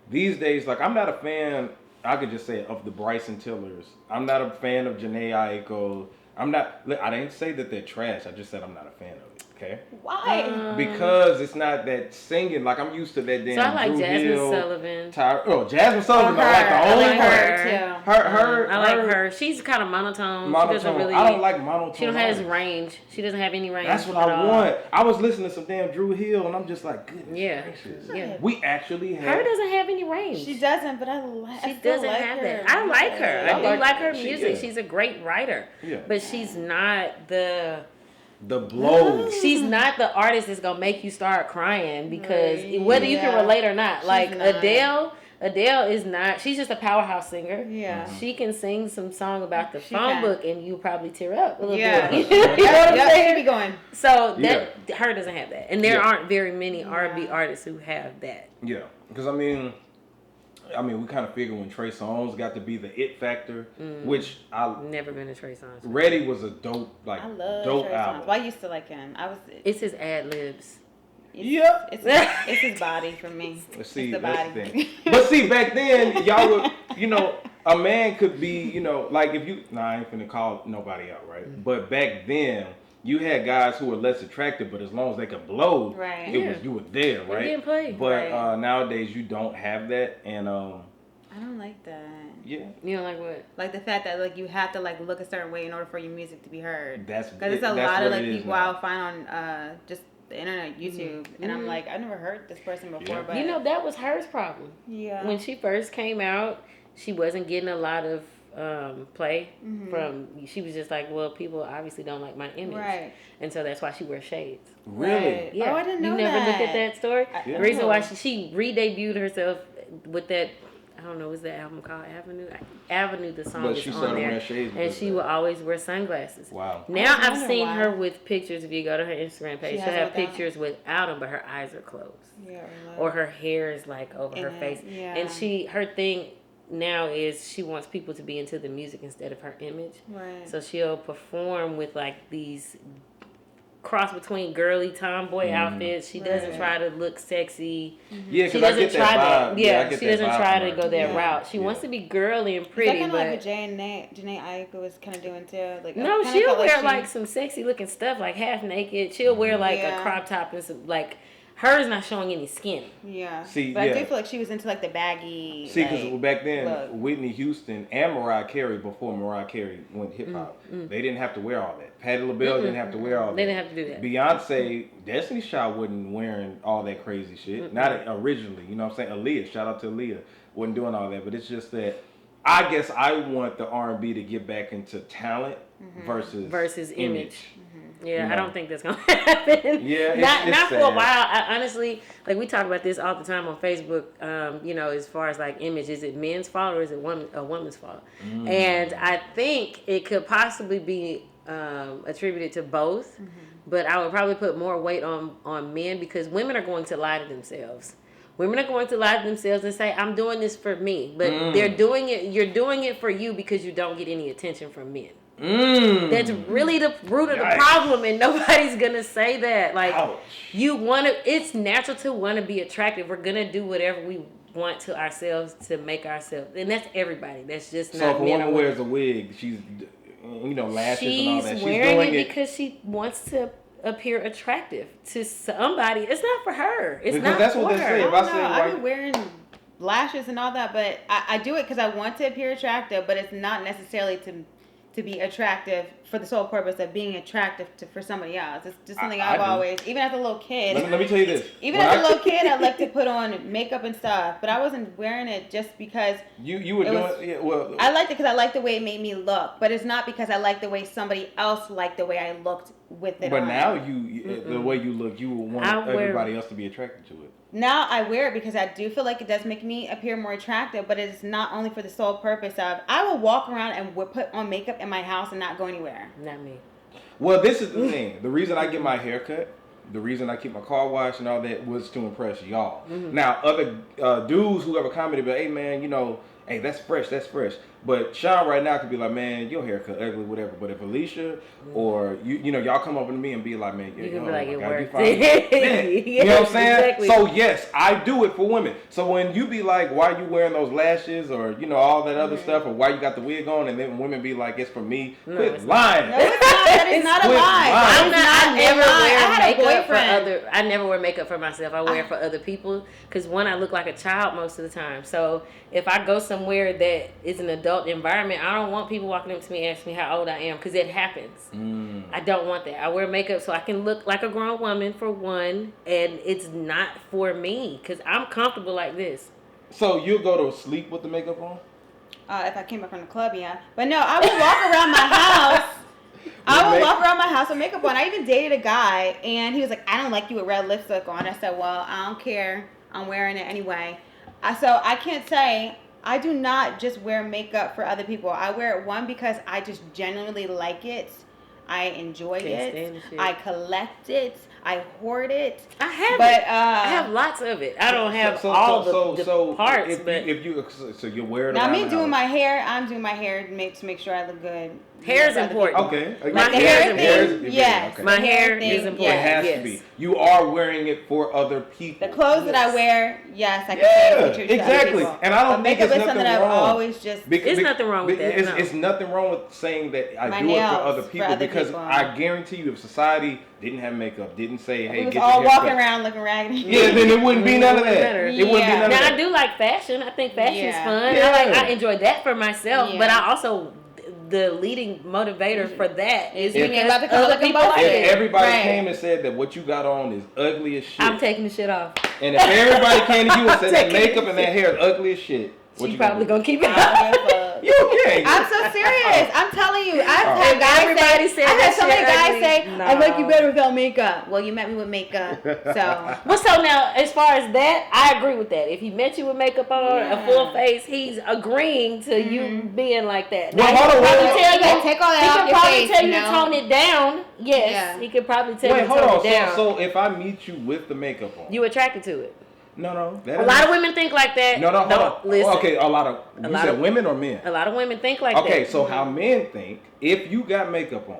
Speaker 3: these days, like I'm not a fan. I could just say of the Bryson Tillers. I'm not a fan of Jhené Aiko. I didn't say that they're trash. I just said I'm not a fan of it. Okay.
Speaker 5: Why?
Speaker 3: Because it's not that singing. Like I'm used to that damn.
Speaker 4: So I like
Speaker 3: Drew
Speaker 4: Jasmine
Speaker 3: Hill,
Speaker 4: Sullivan.
Speaker 3: Jasmine Sullivan. I like the only one.
Speaker 4: I like her. She's kind of monotone. She doesn't really.
Speaker 3: I don't like monotone.
Speaker 4: She don't have range. She doesn't have any range.
Speaker 3: That's what I want. I was listening to some damn Drew Hill, and I'm just like, goodness gracious.
Speaker 4: Yeah.
Speaker 3: We actually have.
Speaker 4: Her doesn't have any range.
Speaker 5: She doesn't, but I like.
Speaker 4: She doesn't have that. I like her. I do like her music. She's a great writer.
Speaker 3: Yeah.
Speaker 4: But she's not the
Speaker 3: blows.
Speaker 4: She's not the artist that's gonna make you start crying because whether you can relate or not. Like Adele is not. She's just a powerhouse singer.
Speaker 5: Yeah.
Speaker 4: She can sing some song about the phone book and you probably tear up a little
Speaker 5: bit.
Speaker 4: You know what I'm saying?
Speaker 5: She be going.
Speaker 4: So her doesn't have that, and there aren't very many R&B artists who have that.
Speaker 3: Yeah, because I mean, we kind of figure when Trey Songz got to be the it factor, which I've
Speaker 4: never been a Trey Songz.
Speaker 3: Ready was a dope
Speaker 5: I love
Speaker 3: dope
Speaker 5: Trey
Speaker 3: album.
Speaker 5: Songz. Well, I used to like him.
Speaker 4: It's his ad libs.
Speaker 5: It's his body for me.
Speaker 3: See,
Speaker 5: it's the
Speaker 3: that's
Speaker 5: body.
Speaker 3: the thing. But see, back then, y'all would, a man could be, like if you, I ain't finna call nobody out, right? But back then, you had guys who were less attractive, but as long as they could blow, you were there, right?
Speaker 4: Getting played.
Speaker 3: But nowadays, you don't have that, and
Speaker 5: I don't like that.
Speaker 3: Yeah.
Speaker 4: You don't like what?
Speaker 5: Like the fact that you have to look a certain way in order for your music to be heard.
Speaker 3: Because
Speaker 5: there's a lot of people I'll find on just the internet, YouTube, and I'm like, I've never heard this person before, but
Speaker 4: that was her problem.
Speaker 5: Yeah.
Speaker 4: When she first came out, she wasn't getting a lot of play from. She was just like, well, people obviously don't like my image,
Speaker 5: right?
Speaker 4: And so that's why she wears shades.
Speaker 3: Really?
Speaker 5: Right.
Speaker 4: Yeah.
Speaker 5: Oh, I didn't know
Speaker 4: that. You never looked at that story. The reason why she re-debuted herself with that. I don't know, what's that album called? Avenue, the song is on there. And she will always wear sunglasses.
Speaker 3: Wow.
Speaker 4: Now I've seen her with pictures. If you go to her Instagram page, she'll have pictures without them, but her eyes are closed.
Speaker 5: Yeah.
Speaker 4: Or her hair is over her face.
Speaker 5: Yeah.
Speaker 4: And her thing now is she wants people to be into the music instead of her image.
Speaker 5: Right.
Speaker 4: So she'll perform with like these cross between girly tomboy outfits. She doesn't try to look sexy.
Speaker 3: Yeah,
Speaker 4: She
Speaker 3: because I
Speaker 4: doesn't
Speaker 3: get
Speaker 4: try
Speaker 3: that vibe.
Speaker 4: to.
Speaker 3: Yeah, I
Speaker 4: Yeah,
Speaker 3: get
Speaker 4: she
Speaker 3: that
Speaker 4: doesn't
Speaker 3: vibe
Speaker 4: try
Speaker 3: from
Speaker 4: to
Speaker 3: her.
Speaker 4: go that
Speaker 3: Yeah.
Speaker 4: route. She wants to be girly and
Speaker 5: Is
Speaker 4: pretty,
Speaker 5: that kind of
Speaker 4: but
Speaker 5: like what Janae Aiko was kind of doing too? Like,
Speaker 4: no,
Speaker 5: I kinda
Speaker 4: she'll
Speaker 5: felt
Speaker 4: wear
Speaker 5: she-
Speaker 4: like some sexy looking stuff, like half naked. She'll wear like a crop top and some like. Hers not showing any skin.
Speaker 5: Yeah.
Speaker 3: See,
Speaker 5: but
Speaker 3: yeah.
Speaker 5: I do feel like she was into like the baggy.
Speaker 3: See, because
Speaker 5: like,
Speaker 3: back then,
Speaker 5: look.
Speaker 3: Whitney Houston and Mariah Carey, before Mariah Carey went hip hop, they didn't have to wear all that. Patti LaBelle didn't have to wear all that.
Speaker 4: They didn't have to do that.
Speaker 3: Beyonce, Destiny's Child wasn't wearing all that crazy shit. Not originally, you know what I'm saying? Aaliyah, shout out to Aaliyah, wasn't doing all that. But it's just that I guess I want the R&B to get back into talent versus image.
Speaker 4: Yeah,
Speaker 3: You know.
Speaker 4: I don't think that's gonna happen.
Speaker 3: Yeah,
Speaker 4: not for a
Speaker 3: sad.
Speaker 4: while. I honestly, like we talk about this all the time on Facebook. You know, as far as like image, is it men's fault or is it a woman's fault? And I think it could possibly be attributed to both. But I would probably put more weight on men because women are going to lie to themselves. Women are going to lie to themselves and say, "I'm doing this for me," but they're doing it. You're doing it for you because you don't get any attention from men. That's really the root of the problem, and nobody's gonna say that. Like, you want to. It's natural to want to be attractive. We're gonna do whatever we want to ourselves to make ourselves, and that's everybody. That's just
Speaker 3: So
Speaker 4: not
Speaker 3: if a
Speaker 4: men or
Speaker 3: woman
Speaker 4: women.
Speaker 3: wears a wig, she's, lashes
Speaker 4: She's
Speaker 3: and all that. She's
Speaker 4: wearing
Speaker 3: doing
Speaker 4: it because she wants to appear attractive to somebody. It's not for her. It's
Speaker 3: Because
Speaker 4: not
Speaker 3: that's
Speaker 4: for
Speaker 3: what they
Speaker 4: her.
Speaker 3: say. If
Speaker 5: I
Speaker 3: I
Speaker 5: don't
Speaker 3: say
Speaker 5: know.
Speaker 3: white-
Speaker 5: I've been wearing lashes and all that, but I do it because I want to appear attractive, but it's not necessarily to be attractive for the sole purpose of being attractive for somebody else. It's just something I've
Speaker 3: do.
Speaker 5: always, even as a little kid.
Speaker 3: Let me tell you this.
Speaker 5: Even
Speaker 3: When
Speaker 5: as a little kid, I liked to put on makeup and stuff, but I wasn't wearing it just because
Speaker 3: you were
Speaker 5: it
Speaker 3: doing
Speaker 5: was- I liked it because I liked the way it made me look, but it's not because I liked the way somebody else liked the way I looked with it
Speaker 3: But
Speaker 5: on.
Speaker 3: now the way you look, you want everybody else to be attracted to it.
Speaker 5: Now I wear it because I do feel like it does make me appear more attractive, but it's not only for the sole purpose of I will walk around and put on makeup in my house and not go anywhere.
Speaker 4: Not me.
Speaker 3: Well, this is the thing. The reason I get my hair cut, the reason I keep my car washed and all that was to impress y'all. Now, other dudes who ever commented, but hey man, hey, that's fresh. But Sean right now could be like, man, your haircut ugly, whatever. But if Alicia or y'all come up to me and be like, man,
Speaker 4: You can be like, it worked.
Speaker 3: You know what I'm saying?
Speaker 4: Exactly.
Speaker 3: So yes, I do it for women. So when you be like, why you wearing those lashes or all that other stuff, or why you got the wig on, and then women be like, it's for me. Quit lying.
Speaker 5: No, it's not. That is not a
Speaker 3: Quit
Speaker 5: lie.
Speaker 3: lying.
Speaker 5: That is
Speaker 4: I never
Speaker 5: a lie.
Speaker 4: wear
Speaker 5: I had a
Speaker 4: makeup for
Speaker 5: boyfriend.
Speaker 4: other. I never wear makeup for myself. I wear it for other people because one, I look like a child most of the time. So if I go somewhere that is an adult environment, I don't want people walking up to me and asking me how old I am because it happens. I don't want that. I wear makeup so I can look like a grown woman for one, and it's not for me because I'm comfortable like this.
Speaker 3: So you'll go to sleep with the makeup on?
Speaker 5: If I came up from the club, yeah. But no, I would walk around my house. I would walk around my house with makeup on. I even dated a guy, and he was like, I don't like you with red lipstick on. I said, well, I don't care. I'm wearing it anyway. So I can't say, I do not just wear makeup for other people. I wear it, one, because I just genuinely like it. I enjoy
Speaker 4: Can't stand the
Speaker 5: it.
Speaker 4: shit.
Speaker 5: I collect it. I hoard it.
Speaker 4: I have
Speaker 5: But
Speaker 4: it. I have lots of it. I don't have all the parts, but
Speaker 3: So you wear it
Speaker 5: now
Speaker 3: around
Speaker 5: me
Speaker 3: the
Speaker 5: doing
Speaker 3: house.
Speaker 5: my hair, I'm doing my hair to make sure I look good.
Speaker 4: Hair's
Speaker 5: for other
Speaker 4: important.
Speaker 5: people.
Speaker 3: Okay.
Speaker 4: My
Speaker 5: Like the
Speaker 4: hair
Speaker 5: hair
Speaker 4: is
Speaker 5: thing,
Speaker 3: important.
Speaker 5: yes.
Speaker 3: Okay.
Speaker 4: my
Speaker 5: The
Speaker 4: hair
Speaker 5: thing,
Speaker 4: is important.
Speaker 3: It has
Speaker 4: yes.
Speaker 3: to be. You are wearing it for other people.
Speaker 5: The clothes that I wear, yes, I can say it's true to other
Speaker 3: exactly.
Speaker 5: people.
Speaker 3: And I don't
Speaker 5: But
Speaker 3: think
Speaker 5: makeup
Speaker 3: it's
Speaker 5: is
Speaker 3: nothing
Speaker 5: something I've
Speaker 3: wrong.
Speaker 5: always just.
Speaker 4: There's nothing wrong with that, no.
Speaker 3: It's nothing wrong with saying that I
Speaker 5: My
Speaker 3: do it for
Speaker 5: nails
Speaker 3: other
Speaker 5: for
Speaker 3: people
Speaker 5: other
Speaker 3: because
Speaker 5: people.
Speaker 3: I guarantee you, if society didn't have makeup, didn't say, "Hey,
Speaker 5: We was
Speaker 3: get
Speaker 5: all
Speaker 3: your hair
Speaker 5: walking
Speaker 3: cut,"
Speaker 5: around looking raggedy.
Speaker 3: yeah, then it wouldn't be none of that.
Speaker 4: matter.
Speaker 3: It wouldn't be
Speaker 5: Yeah.
Speaker 3: none of
Speaker 4: Now
Speaker 3: that.
Speaker 4: I do like fashion. I think fashion's
Speaker 5: Yeah.
Speaker 4: fun.
Speaker 3: Yeah.
Speaker 4: I enjoy that for myself,
Speaker 5: Yeah.
Speaker 4: but I also the leading motivator for that is
Speaker 5: If-
Speaker 4: because
Speaker 5: about to come
Speaker 4: other
Speaker 5: looking
Speaker 4: people
Speaker 5: both
Speaker 4: like
Speaker 5: ways.
Speaker 3: If
Speaker 4: it.
Speaker 3: everybody
Speaker 5: Right.
Speaker 3: came and said that what you got on is ugly as shit,
Speaker 4: I'm taking the shit off.
Speaker 3: and if everybody came to you and said that
Speaker 4: taking
Speaker 3: makeup and that hair is ugly as shit, what
Speaker 4: She
Speaker 3: you
Speaker 4: probably
Speaker 3: do?
Speaker 4: gonna keep it
Speaker 5: I
Speaker 4: off.
Speaker 5: don't give a fuck.
Speaker 3: You okay?
Speaker 5: I'm so serious. I'm telling you. I've had
Speaker 4: If
Speaker 5: guys
Speaker 4: everybody
Speaker 5: say,
Speaker 4: said
Speaker 5: I had
Speaker 4: that
Speaker 5: so many
Speaker 4: shit
Speaker 5: guys
Speaker 4: ugly,
Speaker 5: say, I
Speaker 4: no.
Speaker 5: like you better without makeup. Well, you met me with makeup, so.
Speaker 4: Well, so now, as far as that, I agree with that. If he met you with makeup on, a full face, he's agreeing to you being like that.
Speaker 3: Well,
Speaker 4: Now,
Speaker 3: hold on,
Speaker 4: he could
Speaker 3: wait,
Speaker 4: probably tell
Speaker 5: You gotta
Speaker 4: you,
Speaker 5: take all that
Speaker 4: he
Speaker 5: off
Speaker 4: could
Speaker 5: your
Speaker 4: probably
Speaker 5: face,
Speaker 4: tell
Speaker 5: you
Speaker 4: you to
Speaker 5: know?
Speaker 4: tone it down. Yes,
Speaker 5: Yeah.
Speaker 4: he could probably tell
Speaker 3: Wait,
Speaker 4: you to
Speaker 3: hold
Speaker 4: tone
Speaker 3: on.
Speaker 4: it down.
Speaker 3: So if I meet you with the makeup on,
Speaker 4: You attracted to it.
Speaker 3: No.
Speaker 4: A lot of women think like that.
Speaker 3: No, hold on.
Speaker 4: Listen.
Speaker 3: Okay, you said women or men?
Speaker 4: A lot of women think like that.
Speaker 3: Okay, so how men think, if you got makeup on,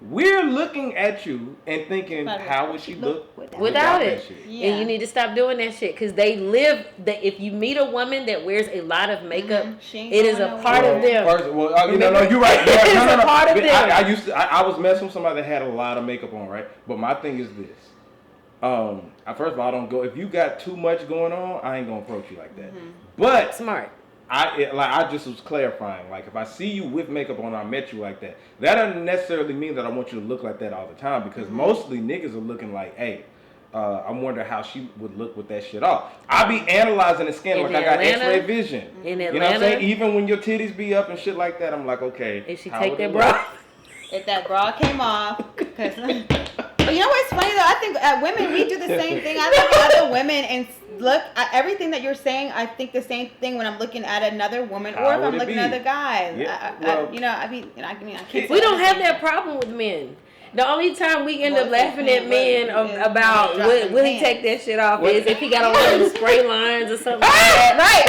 Speaker 3: we're looking at you and thinking, how would she look
Speaker 4: without it?
Speaker 3: That shit?
Speaker 5: Yeah.
Speaker 4: And you need to stop doing that shit because they live. If you meet a woman that wears a lot of makeup, it is a part of them.
Speaker 3: You're right.
Speaker 4: It is a part of them.
Speaker 3: I was messing with somebody that had a lot of makeup on, right? But my thing is this. First of all, I don't go. If you got too much going on, I ain't gonna approach you like that. But
Speaker 4: Smart.
Speaker 3: I just was clarifying. Like, if I see you with makeup on, I met you like that. That doesn't necessarily mean that I want you to look like that all the time. Because mostly niggas are looking like, hey, I wonder how she would look with that shit off. I be analyzing the skin like I got X-ray vision.
Speaker 4: In Atlanta,
Speaker 3: you know what I'm saying? Even when your titties be up and shit like that, I'm like, okay.
Speaker 4: If she take that bra,
Speaker 5: if that bra came off, because. But you know what's funny though? I think women, we do the same thing. I look at other women and look at everything that you're saying. I think the same thing when I'm looking at another woman or if I'm looking at other guys.
Speaker 3: Yeah,
Speaker 5: I can't.
Speaker 4: we don't have that problem with men. The only time we end up laughing at men about will he take that shit off is if he got on one of the spray lines or something like that.
Speaker 5: Right.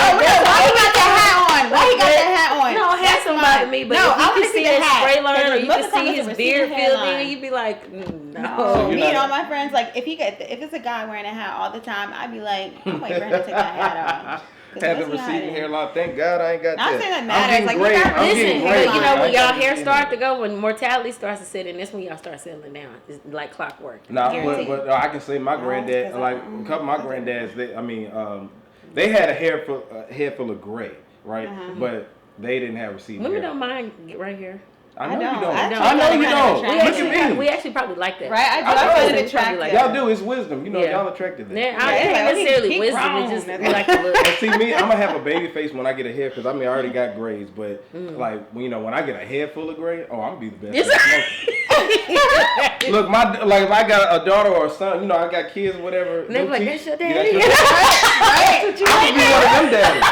Speaker 5: Why he got that hat on?
Speaker 4: No, hat don't bother me, but if you can see that spray line or you can see his beard filled in, you'd be like, no.
Speaker 5: Me and all my friends, like, if it's a guy wearing a hat all the time, I'd be like, I'm waiting for him to take that hat off.
Speaker 3: Have the receding hairline. Thank God I ain't got that.
Speaker 5: I'm saying that matters. Like,
Speaker 4: listen, but you know when y'all hair start to go, when mortality starts to set in, that's when y'all start settling down. It's like clockwork.
Speaker 3: But I can say my granddad, like a couple of my granddads, they had a head full of gray, right? But they didn't have receding hair.
Speaker 4: Women don't mind right here.
Speaker 3: I know you don't.
Speaker 5: I
Speaker 3: know you don't.
Speaker 4: Look at me. We actually probably like that.
Speaker 5: Right? I find it attractive.
Speaker 3: Y'all do. It's wisdom. You know, y'all attracted that.
Speaker 4: I ain't necessarily wisdom. It's just we like to look.
Speaker 3: And see me, I'm gonna have a baby face when I get a hair because I already got grays. But like when I get a head full of gray, I'm gonna be the best. Look, if I got a daughter or a son, I got kids or whatever.
Speaker 4: They're like, that's your daddy.
Speaker 3: I'm gonna be one of them daddies.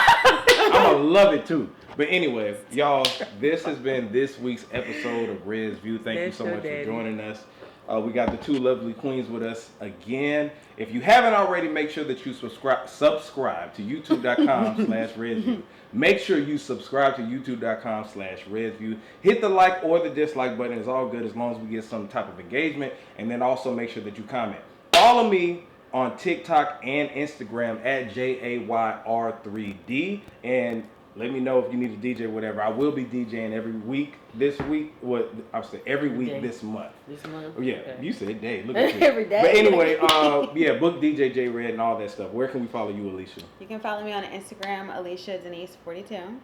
Speaker 3: I'm gonna love it too. But anyway, y'all, this has been this week's episode of Red's View. Thank you so much for joining us. We got the two lovely queens with us again. If you haven't already, make sure that you subscribe to youtube.com/RedsView. Make sure you subscribe to youtube.com/RedsView. Hit the like or the dislike button. It's all good as long as we get some type of engagement. And then also make sure that you comment. Follow me on TikTok and Instagram at JAYR3D. And let me know if you need a DJ or whatever. I will be DJing every week this week. Every week this month.
Speaker 4: This month?
Speaker 3: Yeah, okay. You said day. Look at you.
Speaker 4: Every day.
Speaker 3: But anyway, book DJ J Red and all that stuff. Where can we follow you, Alicia?
Speaker 5: You can follow me on Instagram, Alicia Denise 42.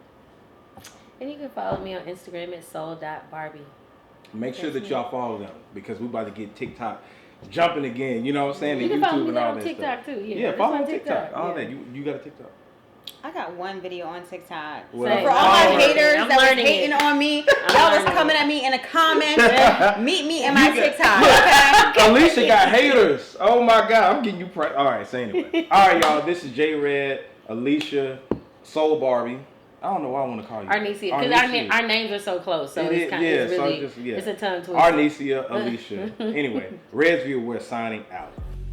Speaker 4: And you can follow me on Instagram at soul.barbie.
Speaker 3: Make sure that y'all follow them because we're about to get TikTok jumping again. You know what I'm saying?
Speaker 4: You can
Speaker 3: YouTube
Speaker 4: follow me
Speaker 3: and all
Speaker 4: on
Speaker 3: that
Speaker 4: TikTok
Speaker 3: stuff.
Speaker 4: too.
Speaker 3: Yeah, follow on TikTok. All that. You got a TikTok?
Speaker 5: I got one video on TikTok.
Speaker 3: Well,
Speaker 5: for all my haters
Speaker 4: I'm
Speaker 5: that was
Speaker 4: learning
Speaker 5: hating on me, y'all was coming at me in the comments. Meet me in my TikTok.
Speaker 3: Okay? Alicia got haters. Oh my God, I'm getting you. All right, so anyway. All right, y'all. This is J Red, Alicia, Soul Barbie. I don't know why I want to call you
Speaker 4: Arnesia, because our names are so close, so it's kind of it's a tongue twister.
Speaker 3: Arnesia, Alicia. Anyway, Red's View, we're signing out.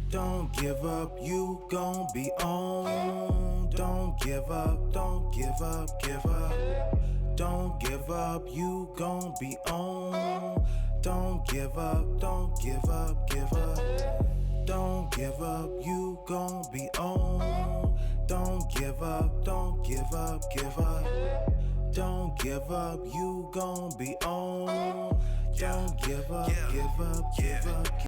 Speaker 1: Don't give up, you gon' be on. Don't give up, don't give up, give up. Don't give up, you gon' be on. Don't give up, don't give up, give up. Don't give up, you gon' be on. Don't give up, don't give up, give up. Don't give up, you gon' be on. Don't give up, give up, give up.